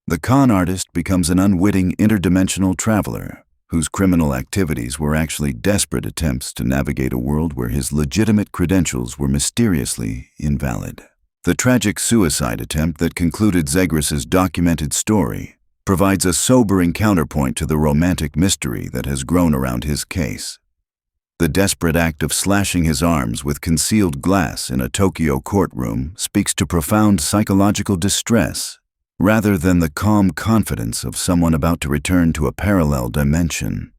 The con artist becomes an unwitting interdimensional traveler whose criminal activities were actually desperate attempts to navigate a world where his legitimate credentials were mysteriously invalid. The tragic suicide attempt that concluded Zegras's documented story provides a sobering counterpoint to the romantic mystery that has grown around his case. The desperate act of slashing his arms with concealed glass in a Tokyo courtroom speaks to profound psychological distress, rather than the calm confidence of someone about to return to a parallel dimension.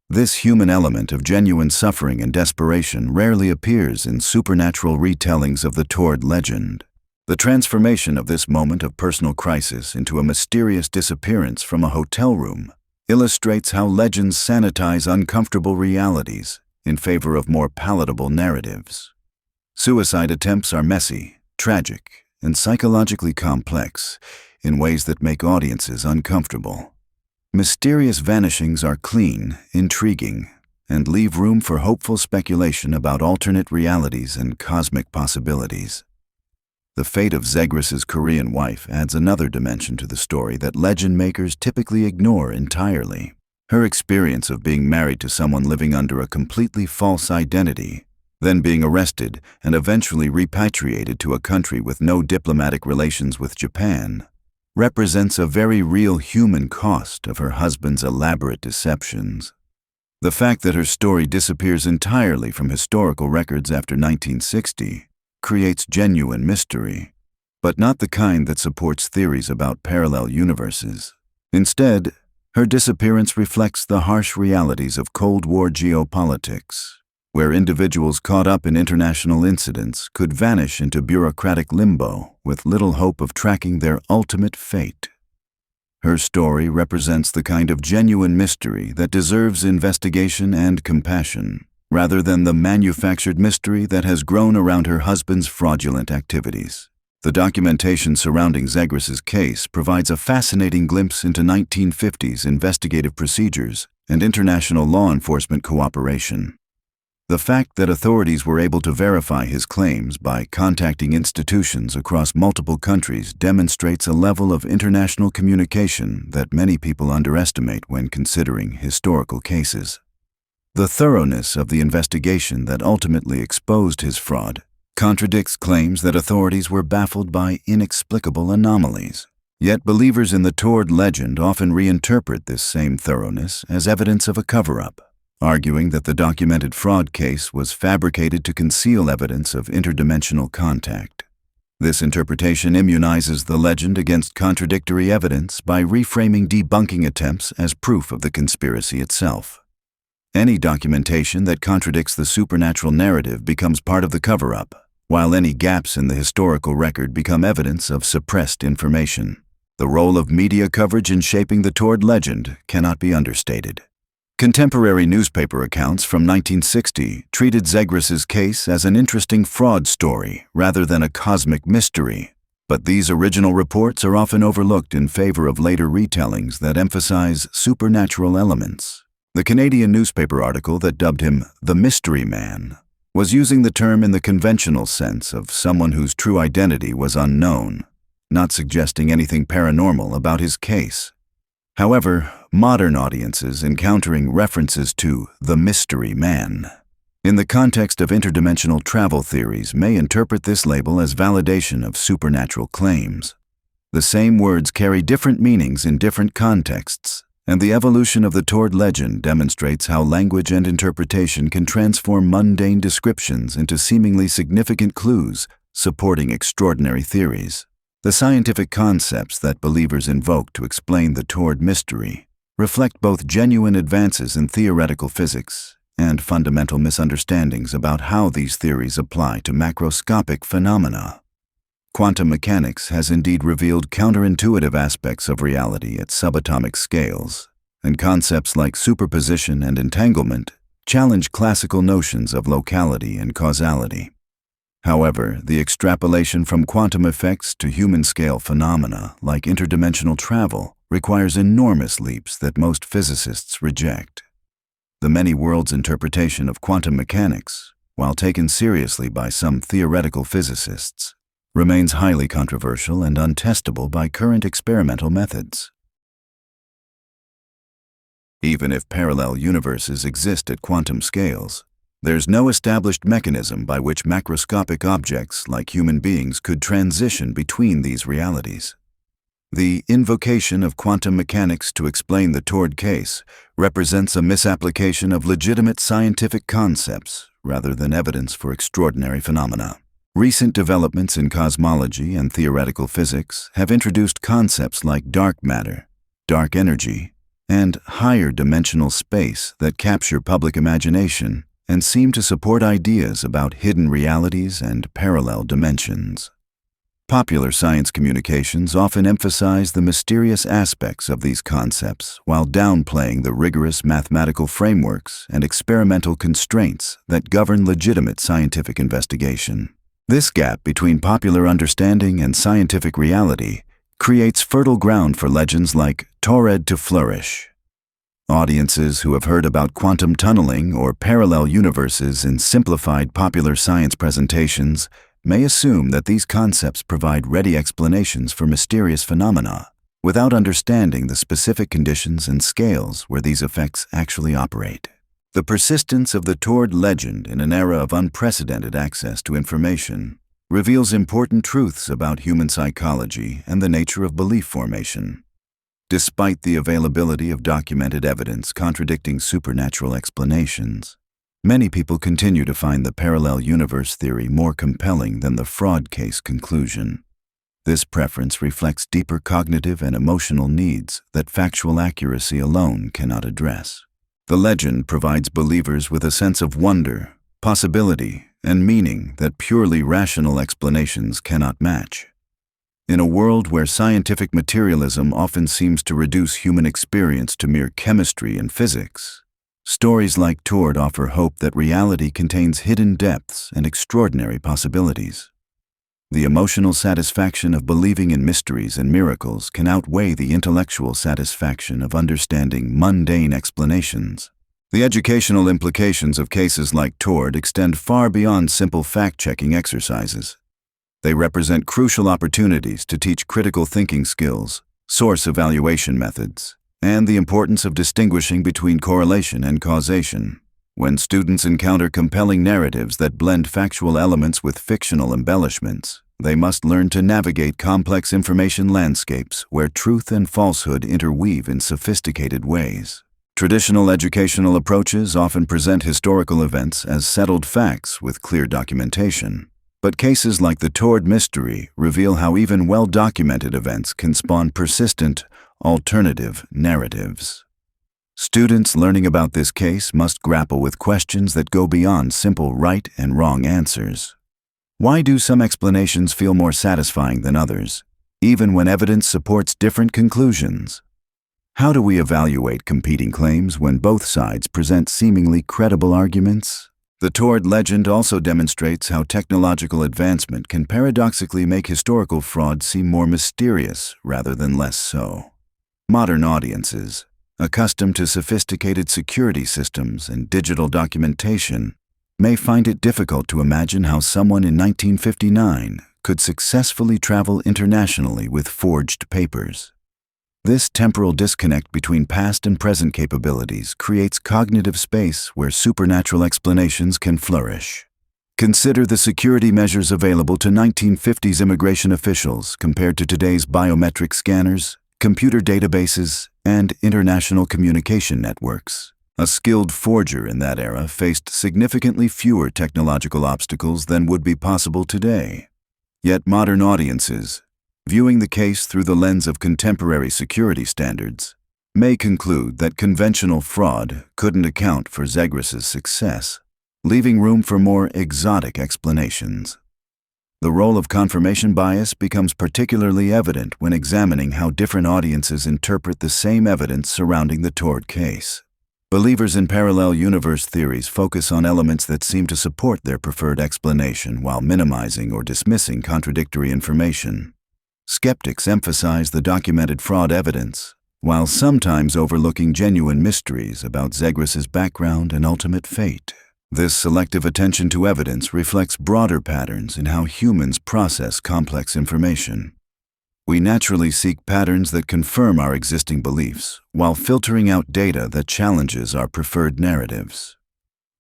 This human element of genuine suffering and desperation rarely appears in supernatural retellings of the Taured legend. The transformation of this moment of personal crisis into a mysterious disappearance from a hotel room illustrates how legends sanitize uncomfortable realities in favor of more palatable narratives. Suicide attempts are messy, tragic, and psychologically complex in ways that make audiences uncomfortable. Mysterious vanishings are clean, intriguing, and leave room for hopeful speculation about alternate realities and cosmic possibilities. The fate of Zegras's Korean wife adds another dimension to the story that legend makers typically ignore entirely. Her experience of being married to someone living under a completely false identity, then being arrested and eventually repatriated to a country with no diplomatic relations with Japan, represents a very real human cost of her husband's elaborate deceptions. The fact that her story disappears entirely from historical records after 1960 creates genuine mystery, but not the kind that supports theories about parallel universes. Instead, her disappearance reflects the harsh realities of Cold War geopolitics, where individuals caught up in international incidents could vanish into bureaucratic limbo with little hope of tracking their ultimate fate. Her story represents the kind of genuine mystery that deserves investigation and compassion, rather than the manufactured mystery that has grown around her husband's fraudulent activities. The documentation surrounding Zegras's case provides a fascinating glimpse into 1950s investigative procedures and international law enforcement cooperation. The fact that authorities were able to verify his claims by contacting institutions across multiple countries demonstrates a level of international communication that many people underestimate when considering historical cases. The thoroughness of the investigation that ultimately exposed his fraud contradicts claims that authorities were baffled by inexplicable anomalies. Yet believers in the Taured legend often reinterpret this same thoroughness as evidence of a cover-up, arguing that the documented fraud case was fabricated to conceal evidence of interdimensional contact. This interpretation immunizes the legend against contradictory evidence by reframing debunking attempts as proof of the conspiracy itself. Any documentation that contradicts the supernatural narrative becomes part of the cover-up, while any gaps in the historical record become evidence of suppressed information. The role of media coverage in shaping the Taured legend cannot be understated. Contemporary newspaper accounts from 1960 treated Zegras's case as an interesting fraud story rather than a cosmic mystery, but these original reports are often overlooked in favor of later retellings that emphasize supernatural elements. The Canadian newspaper article that dubbed him the Mystery Man was using the term in the conventional sense of someone whose true identity was unknown, not suggesting anything paranormal about his case. However, modern audiences encountering references to the mystery man. In the context of interdimensional travel theories, may interpret this label as validation of supernatural claims. The same words carry different meanings in different contexts, and the evolution of the Taured legend demonstrates how language and interpretation can transform mundane descriptions into seemingly significant clues supporting extraordinary theories. The scientific concepts that believers invoke to explain the Taured mystery reflect both genuine advances in theoretical physics and fundamental misunderstandings about how these theories apply to macroscopic phenomena. Quantum mechanics has indeed revealed counterintuitive aspects of reality at subatomic scales, and concepts like superposition and entanglement challenge classical notions of locality and causality. However, the extrapolation from quantum effects to human-scale phenomena like interdimensional travel requires enormous leaps that most physicists reject. The many worlds interpretation of quantum mechanics, while taken seriously by some theoretical physicists, remains highly controversial and untestable by current experimental methods. Even if parallel universes exist at quantum scales, there's no established mechanism by which macroscopic objects like human beings could transition between these realities. The invocation of quantum mechanics to explain the Taured case represents a misapplication of legitimate scientific concepts rather than evidence for extraordinary phenomena. Recent developments in cosmology and theoretical physics have introduced concepts like dark matter, dark energy, and higher dimensional space that capture public imagination and seem to support ideas about hidden realities and parallel dimensions. Popular science communications often emphasize the mysterious aspects of these concepts while downplaying the rigorous mathematical frameworks and experimental constraints that govern legitimate scientific investigation. This gap between popular understanding and scientific reality creates fertile ground for legends like Taured to flourish. Audiences who have heard about quantum tunneling or parallel universes in simplified popular science presentations may assume that these concepts provide ready explanations for mysterious phenomena, without understanding the specific conditions and scales where these effects actually operate. The persistence of the Taured legend in an era of unprecedented access to information reveals important truths about human psychology and the nature of belief formation. Despite the availability of documented evidence contradicting supernatural explanations, many people continue to find the parallel universe theory more compelling than the fraud case conclusion. This preference reflects deeper cognitive and emotional needs that factual accuracy alone cannot address. The legend provides believers with a sense of wonder, possibility, and meaning that purely rational explanations cannot match. In a world where scientific materialism often seems to reduce human experience to mere chemistry and physics, stories like Taured offer hope that reality contains hidden depths and extraordinary possibilities. The emotional satisfaction of believing in mysteries and miracles can outweigh the intellectual satisfaction of understanding mundane explanations. The educational implications of cases like Taured extend far beyond simple fact-checking exercises. They represent crucial opportunities to teach critical thinking skills, source evaluation methods, and the importance of distinguishing between correlation and causation. When students encounter compelling narratives that blend factual elements with fictional embellishments, they must learn to navigate complex information landscapes where truth and falsehood interweave in sophisticated ways. Traditional educational approaches often present historical events as settled facts with clear documentation. But cases like the Taured Mystery reveal how even well-documented events can spawn persistent, alternative narratives. Students learning about this case must grapple with questions that go beyond simple right and wrong answers. Why do some explanations feel more satisfying than others, even when evidence supports different conclusions? How do we evaluate competing claims when both sides present seemingly credible arguments? The Taured legend also demonstrates how technological advancement can paradoxically make historical fraud seem more mysterious rather than less so. Modern audiences, accustomed to sophisticated security systems and digital documentation, may find it difficult to imagine how someone in 1959 could successfully travel internationally with forged papers. This temporal disconnect between past and present capabilities creates cognitive space where supernatural explanations can flourish. Consider the security measures available to 1950s immigration officials compared to today's biometric scanners, computer databases, and international communication networks. A skilled forger in that era faced significantly fewer technological obstacles than would be possible today. Yet modern audiences, viewing the case through the lens of contemporary security standards, may conclude that conventional fraud couldn't account for Zegris's success, leaving room for more exotic explanations. The role of confirmation bias becomes particularly evident when examining how different audiences interpret the same evidence surrounding the Taured case. Believers in parallel universe theories focus on elements that seem to support their preferred explanation while minimizing or dismissing contradictory information. Skeptics emphasize the documented fraud evidence, while sometimes overlooking genuine mysteries about Zegris's background and ultimate fate. This selective attention to evidence reflects broader patterns in how humans process complex information. We naturally seek patterns that confirm our existing beliefs, while filtering out data that challenges our preferred narratives.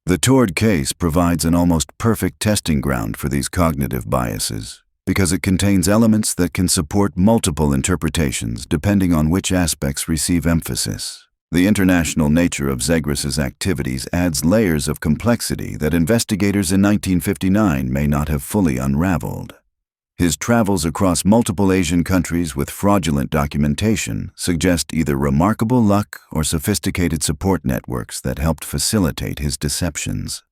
The Taured case provides an almost perfect testing ground for these cognitive biases, because it contains elements that can support multiple interpretations depending on which aspects receive emphasis. The international nature of Zegris's activities adds layers of complexity that investigators in 1959 may not have fully unraveled. His travels across multiple Asian countries with fraudulent documentation suggest either remarkable luck or sophisticated support networks that helped facilitate his deceptions.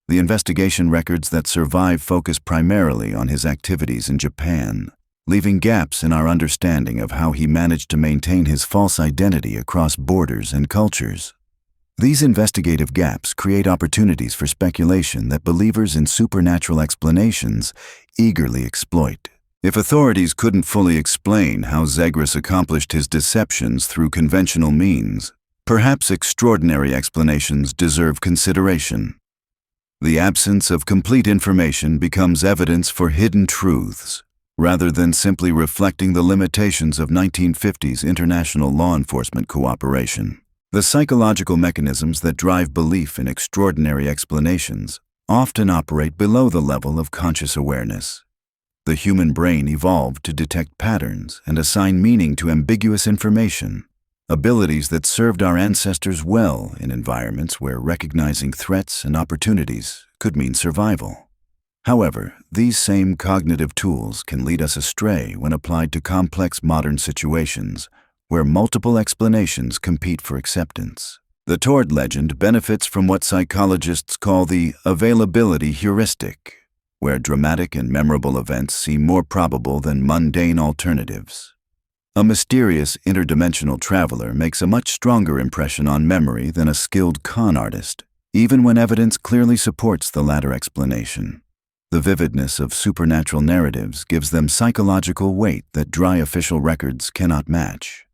The investigation records that survive focus primarily on his activities in Japan, leaving gaps in our understanding of how he managed to maintain his false identity across borders and cultures. These investigative gaps create opportunities for speculation that believers in supernatural explanations eagerly exploit. If authorities couldn't fully explain how Zegris accomplished his deceptions through conventional means, perhaps extraordinary explanations deserve consideration. The absence of complete information becomes evidence for hidden truths, rather than simply reflecting the limitations of 1950s international law enforcement cooperation. The psychological mechanisms that drive belief in extraordinary explanations often operate below the level of conscious awareness. The human brain evolved to detect patterns and assign meaning to ambiguous information, abilities that served our ancestors well in environments where recognizing threats and opportunities could mean survival. However, these same cognitive tools can lead us astray when applied to complex modern situations where multiple explanations compete for acceptance. The Taured legend benefits from what psychologists call the availability heuristic, where dramatic and memorable events seem more probable than mundane alternatives. A mysterious interdimensional traveler makes a much stronger impression on memory than a skilled con artist, even when evidence clearly supports the latter explanation. The vividness of supernatural narratives gives them psychological weight that dry official records cannot match.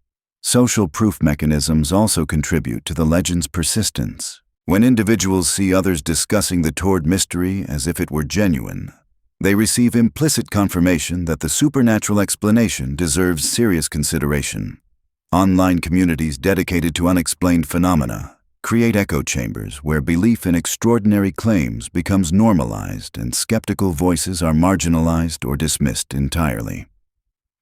Social proof mechanisms also contribute to the legend's persistence. When individuals see others discussing the Taured mystery as if it were genuine, they receive implicit confirmation that the supernatural explanation deserves serious consideration. Online communities dedicated to unexplained phenomena create echo chambers where belief in extraordinary claims becomes normalized and skeptical voices are marginalized or dismissed entirely.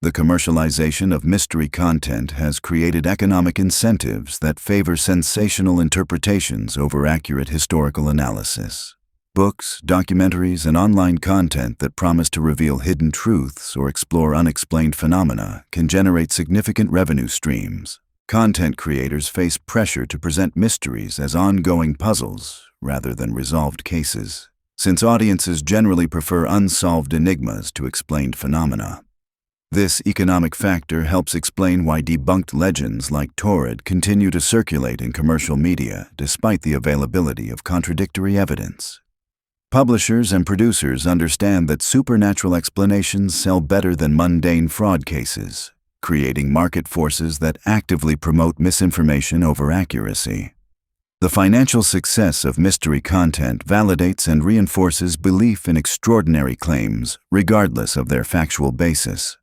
The commercialization of mystery content has created economic incentives that favor sensational interpretations over accurate historical analysis. Books, documentaries, and online content that promise to reveal hidden truths or explore unexplained phenomena can generate significant revenue streams. Content creators face pressure to present mysteries as ongoing puzzles rather than resolved cases, since audiences generally prefer unsolved enigmas to explained phenomena. This economic factor helps explain why debunked legends like Taured continue to circulate in commercial media despite the availability of contradictory evidence. Publishers and producers understand that supernatural explanations sell better than mundane fraud cases, creating market forces that actively promote misinformation over accuracy. The financial success of mystery content validates and reinforces belief in extraordinary claims, regardless of their factual basis.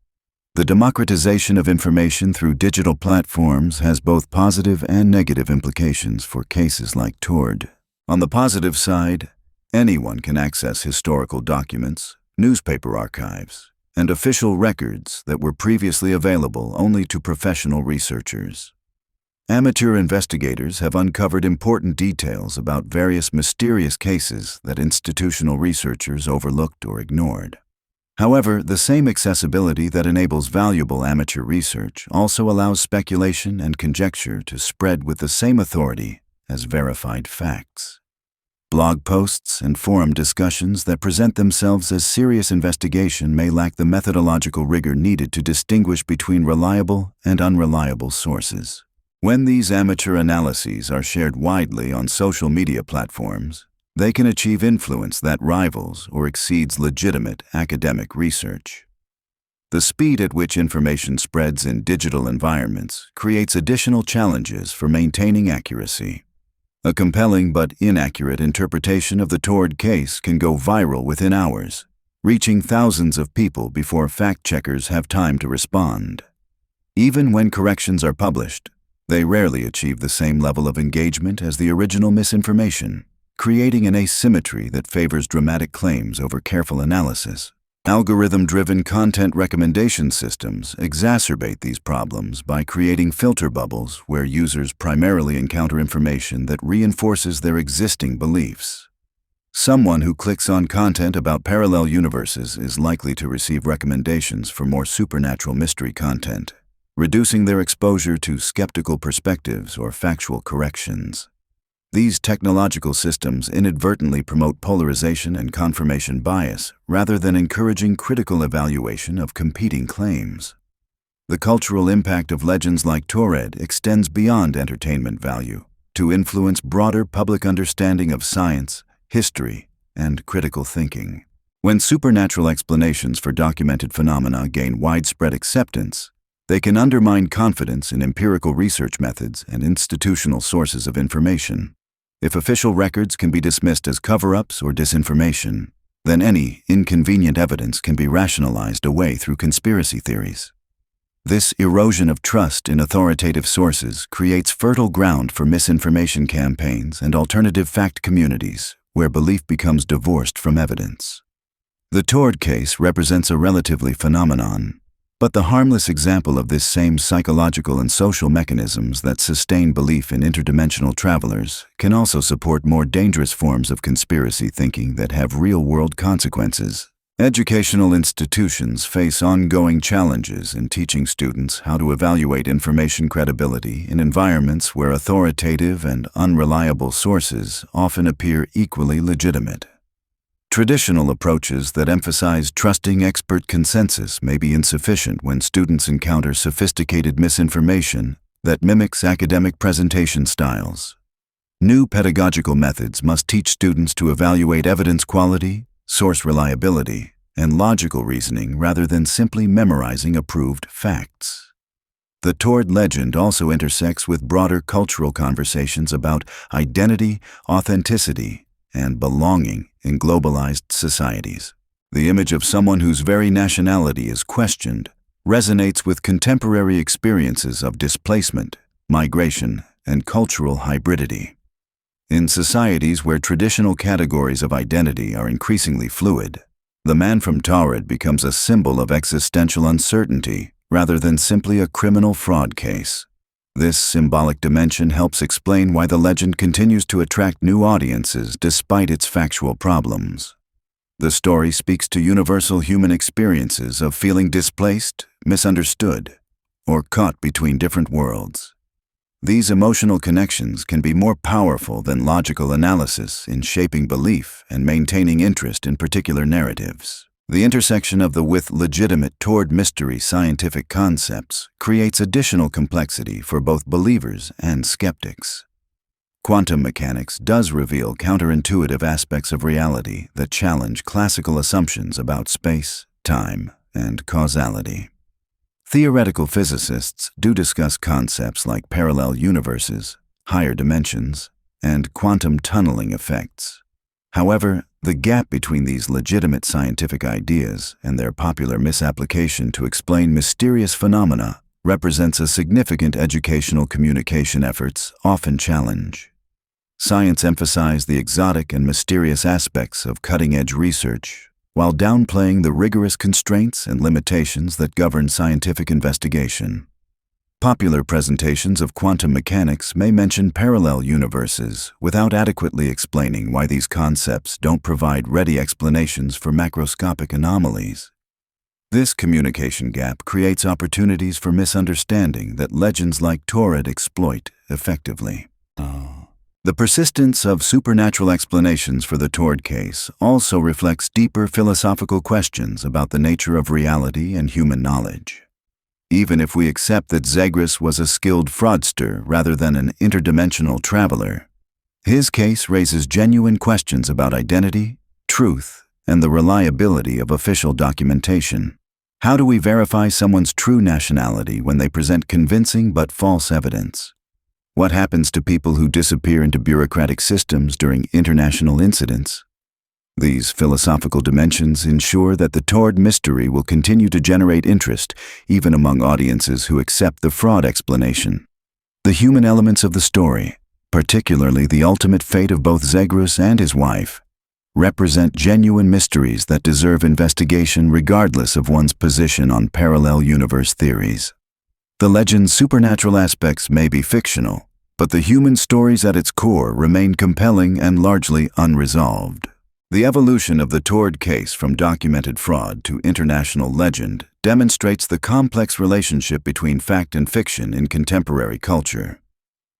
The democratization of information through digital platforms has both positive and negative implications for cases like Taured. On the positive side, anyone can access historical documents, newspaper archives, and official records that were previously available only to professional researchers. Amateur investigators have uncovered important details about various mysterious cases that institutional researchers overlooked or ignored. However, the same accessibility that enables valuable amateur research also allows speculation and conjecture to spread with the same authority as verified facts. Blog posts and forum discussions that present themselves as serious investigation may lack the methodological rigor needed to distinguish between reliable and unreliable sources. When these amateur analyses are shared widely on social media platforms, they can achieve influence that rivals or exceeds legitimate academic research. The speed at which information spreads in digital environments creates additional challenges for maintaining accuracy. A compelling but inaccurate interpretation of the Taured case can go viral within hours, reaching thousands of people before fact-checkers have time to respond. Even when corrections are published, they rarely achieve the same level of engagement as the original misinformation, creating an asymmetry that favors dramatic claims over careful analysis. Algorithm-driven content recommendation systems exacerbate these problems by creating filter bubbles where users primarily encounter information that reinforces their existing beliefs. Someone who clicks on content about parallel universes is likely to receive recommendations for more supernatural mystery content, reducing their exposure to skeptical perspectives or factual corrections. These technological systems inadvertently promote polarization and confirmation bias rather than encouraging critical evaluation of competing claims. The cultural impact of legends like Taured extends beyond entertainment value to influence broader public understanding of science, history, and critical thinking. When supernatural explanations for documented phenomena gain widespread acceptance, they can undermine confidence in empirical research methods and institutional sources of information. If official records can be dismissed as cover-ups or disinformation, then any inconvenient evidence can be rationalized away through conspiracy theories. This erosion of trust in authoritative sources creates fertile ground for misinformation campaigns and alternative fact communities, where belief becomes divorced from evidence. The Taured case represents a relatively phenomenon, but the harmless example of this same psychological and social mechanisms that sustain belief in interdimensional travelers can also support more dangerous forms of conspiracy thinking that have real-world consequences. Educational institutions face ongoing challenges in teaching students how to evaluate information credibility in environments where authoritative and unreliable sources often appear equally legitimate. Traditional approaches that emphasize trusting expert consensus may be insufficient when students encounter sophisticated misinformation that mimics academic presentation styles. New pedagogical methods must teach students to evaluate evidence quality, source reliability, and logical reasoning rather than simply memorizing approved facts. The Taured legend also intersects with broader cultural conversations about identity, authenticity, and belonging in globalized societies. The image of someone whose very nationality is questioned resonates with contemporary experiences of displacement, migration, and cultural hybridity. In societies where traditional categories of identity are increasingly fluid, the man from Taured becomes a symbol of existential uncertainty rather than simply a criminal fraud case. This symbolic dimension helps explain why the legend continues to attract new audiences despite its factual problems. The story speaks to universal human experiences of feeling displaced, misunderstood, or caught between different worlds. These emotional connections can be more powerful than logical analysis in shaping belief and maintaining interest in particular narratives. The intersection of the with legitimate Taured Mystery scientific concepts creates additional complexity for both believers and skeptics. Quantum mechanics does reveal counterintuitive aspects of reality that challenge classical assumptions about space, time, and causality. Theoretical physicists do discuss concepts like parallel universes, higher dimensions, and quantum tunneling effects. However, the gap between these legitimate scientific ideas and their popular misapplication to explain mysterious phenomena represents a significant educational communication efforts often challenge. Science emphasizes the exotic and mysterious aspects of cutting-edge research, while downplaying the rigorous constraints and limitations that govern scientific investigation. Popular presentations of quantum mechanics may mention parallel universes without adequately explaining why these concepts don't provide ready explanations for macroscopic anomalies. This communication gap creates opportunities for misunderstanding that legends like Taured exploit effectively. The persistence of supernatural explanations for the Taured case also reflects deeper philosophical questions about the nature of reality and human knowledge. Even if we accept that Zagreus was a skilled fraudster rather than an interdimensional traveler, his case raises genuine questions about identity, truth, and the reliability of official documentation. How do we verify someone's true nationality when they present convincing but false evidence? What happens to people who disappear into bureaucratic systems during international incidents? These philosophical dimensions ensure that the Taured Mystery will continue to generate interest even among audiences who accept the fraud explanation. The human elements of the story, particularly the ultimate fate of both Zagreus and his wife, represent genuine mysteries that deserve investigation regardless of one's position on parallel universe theories. The legend's supernatural aspects may be fictional, but the human stories at its core remain compelling and largely unresolved. The evolution of the Taured case from documented fraud to international legend demonstrates the complex relationship between fact and fiction in contemporary culture.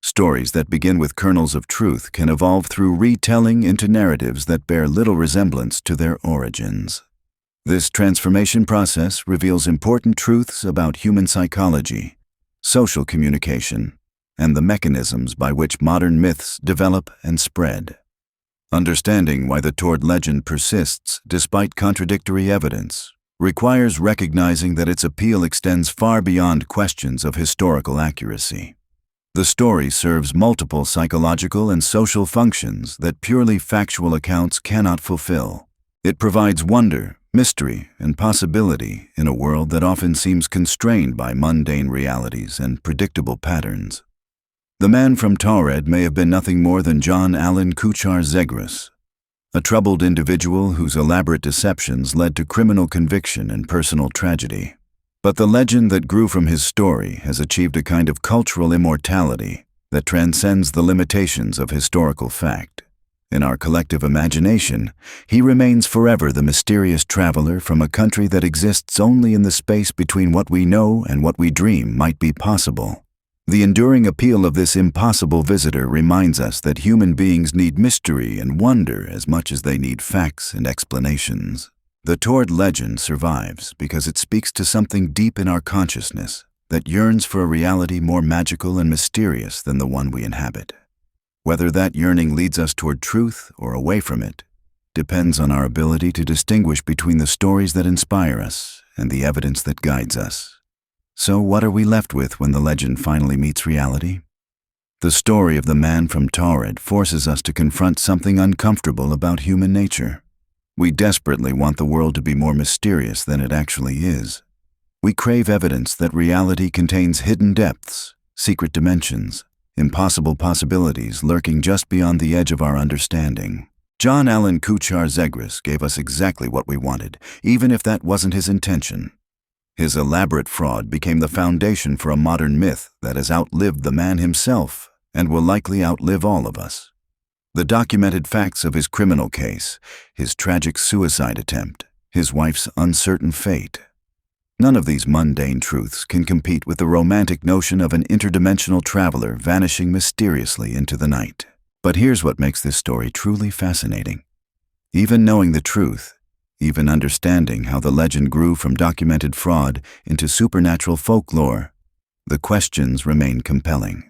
Stories that begin with kernels of truth can evolve through retelling into narratives that bear little resemblance to their origins. This transformation process reveals important truths about human psychology, social communication, and the mechanisms by which modern myths develop and spread. Understanding why the Taured legend persists despite contradictory evidence requires recognizing that its appeal extends far beyond questions of historical accuracy. The story serves multiple psychological and social functions that purely factual accounts cannot fulfill. It provides wonder, mystery, and possibility in a world that often seems constrained by mundane realities and predictable patterns. The man from Taured may have been nothing more than John Allen Kuchar Zagreus, a troubled individual whose elaborate deceptions led to criminal conviction and personal tragedy. But the legend that grew from his story has achieved a kind of cultural immortality that transcends the limitations of historical fact. In our collective imagination, he remains forever the mysterious traveler from a country that exists only in the space between what we know and what we dream might be possible. The enduring appeal of this impossible visitor reminds us that human beings need mystery and wonder as much as they need facts and explanations. The Taured legend survives because it speaks to something deep in our consciousness that yearns for a reality more magical and mysterious than the one we inhabit. Whether that yearning leads us toward truth or away from it depends on our ability to distinguish between the stories that inspire us and the evidence that guides us. So what are we left with when the legend finally meets reality? The story of the man from Taured forces us to confront something uncomfortable about human nature. We desperately want the world to be more mysterious than it actually is. We crave evidence that reality contains hidden depths, secret dimensions, impossible possibilities lurking just beyond the edge of our understanding. John Allen Kuchar Zagreus gave us exactly what we wanted, even if that wasn't his intention. His elaborate fraud became the foundation for a modern myth that has outlived the man himself and will likely outlive all of us. The documented facts of his criminal case, his tragic suicide attempt, his wife's uncertain fate. None of these mundane truths can compete with the romantic notion of an interdimensional traveler vanishing mysteriously into the night. But here's what makes this story truly fascinating. Even knowing the truth, even understanding how the legend grew from documented fraud into supernatural folklore, the questions remain compelling.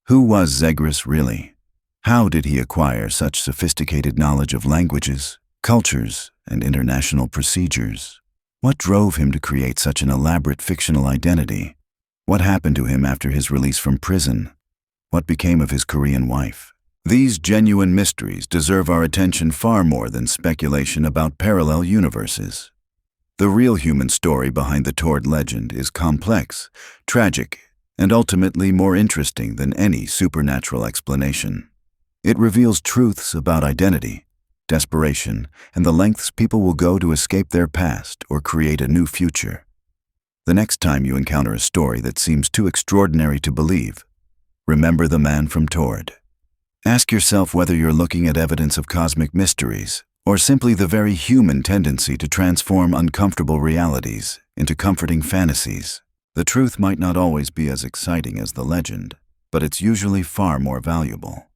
Who was Zagreus really? How did he acquire such sophisticated knowledge of languages, cultures, and international procedures? What drove him to create such an elaborate fictional identity? What happened to him after his release from prison? What became of his Korean wife? These genuine mysteries deserve our attention far more than speculation about parallel universes. The real human story behind the Taured legend is complex, tragic, and ultimately more interesting than any supernatural explanation. It reveals truths about identity, desperation, and the lengths people will go to escape their past or create a new future. The next time you encounter a story that seems too extraordinary to believe, remember the man from Taured. Ask yourself whether you're looking at evidence of cosmic mysteries or simply the very human tendency to transform uncomfortable realities into comforting fantasies. The truth might not always be as exciting as the legend, but it's usually far more valuable.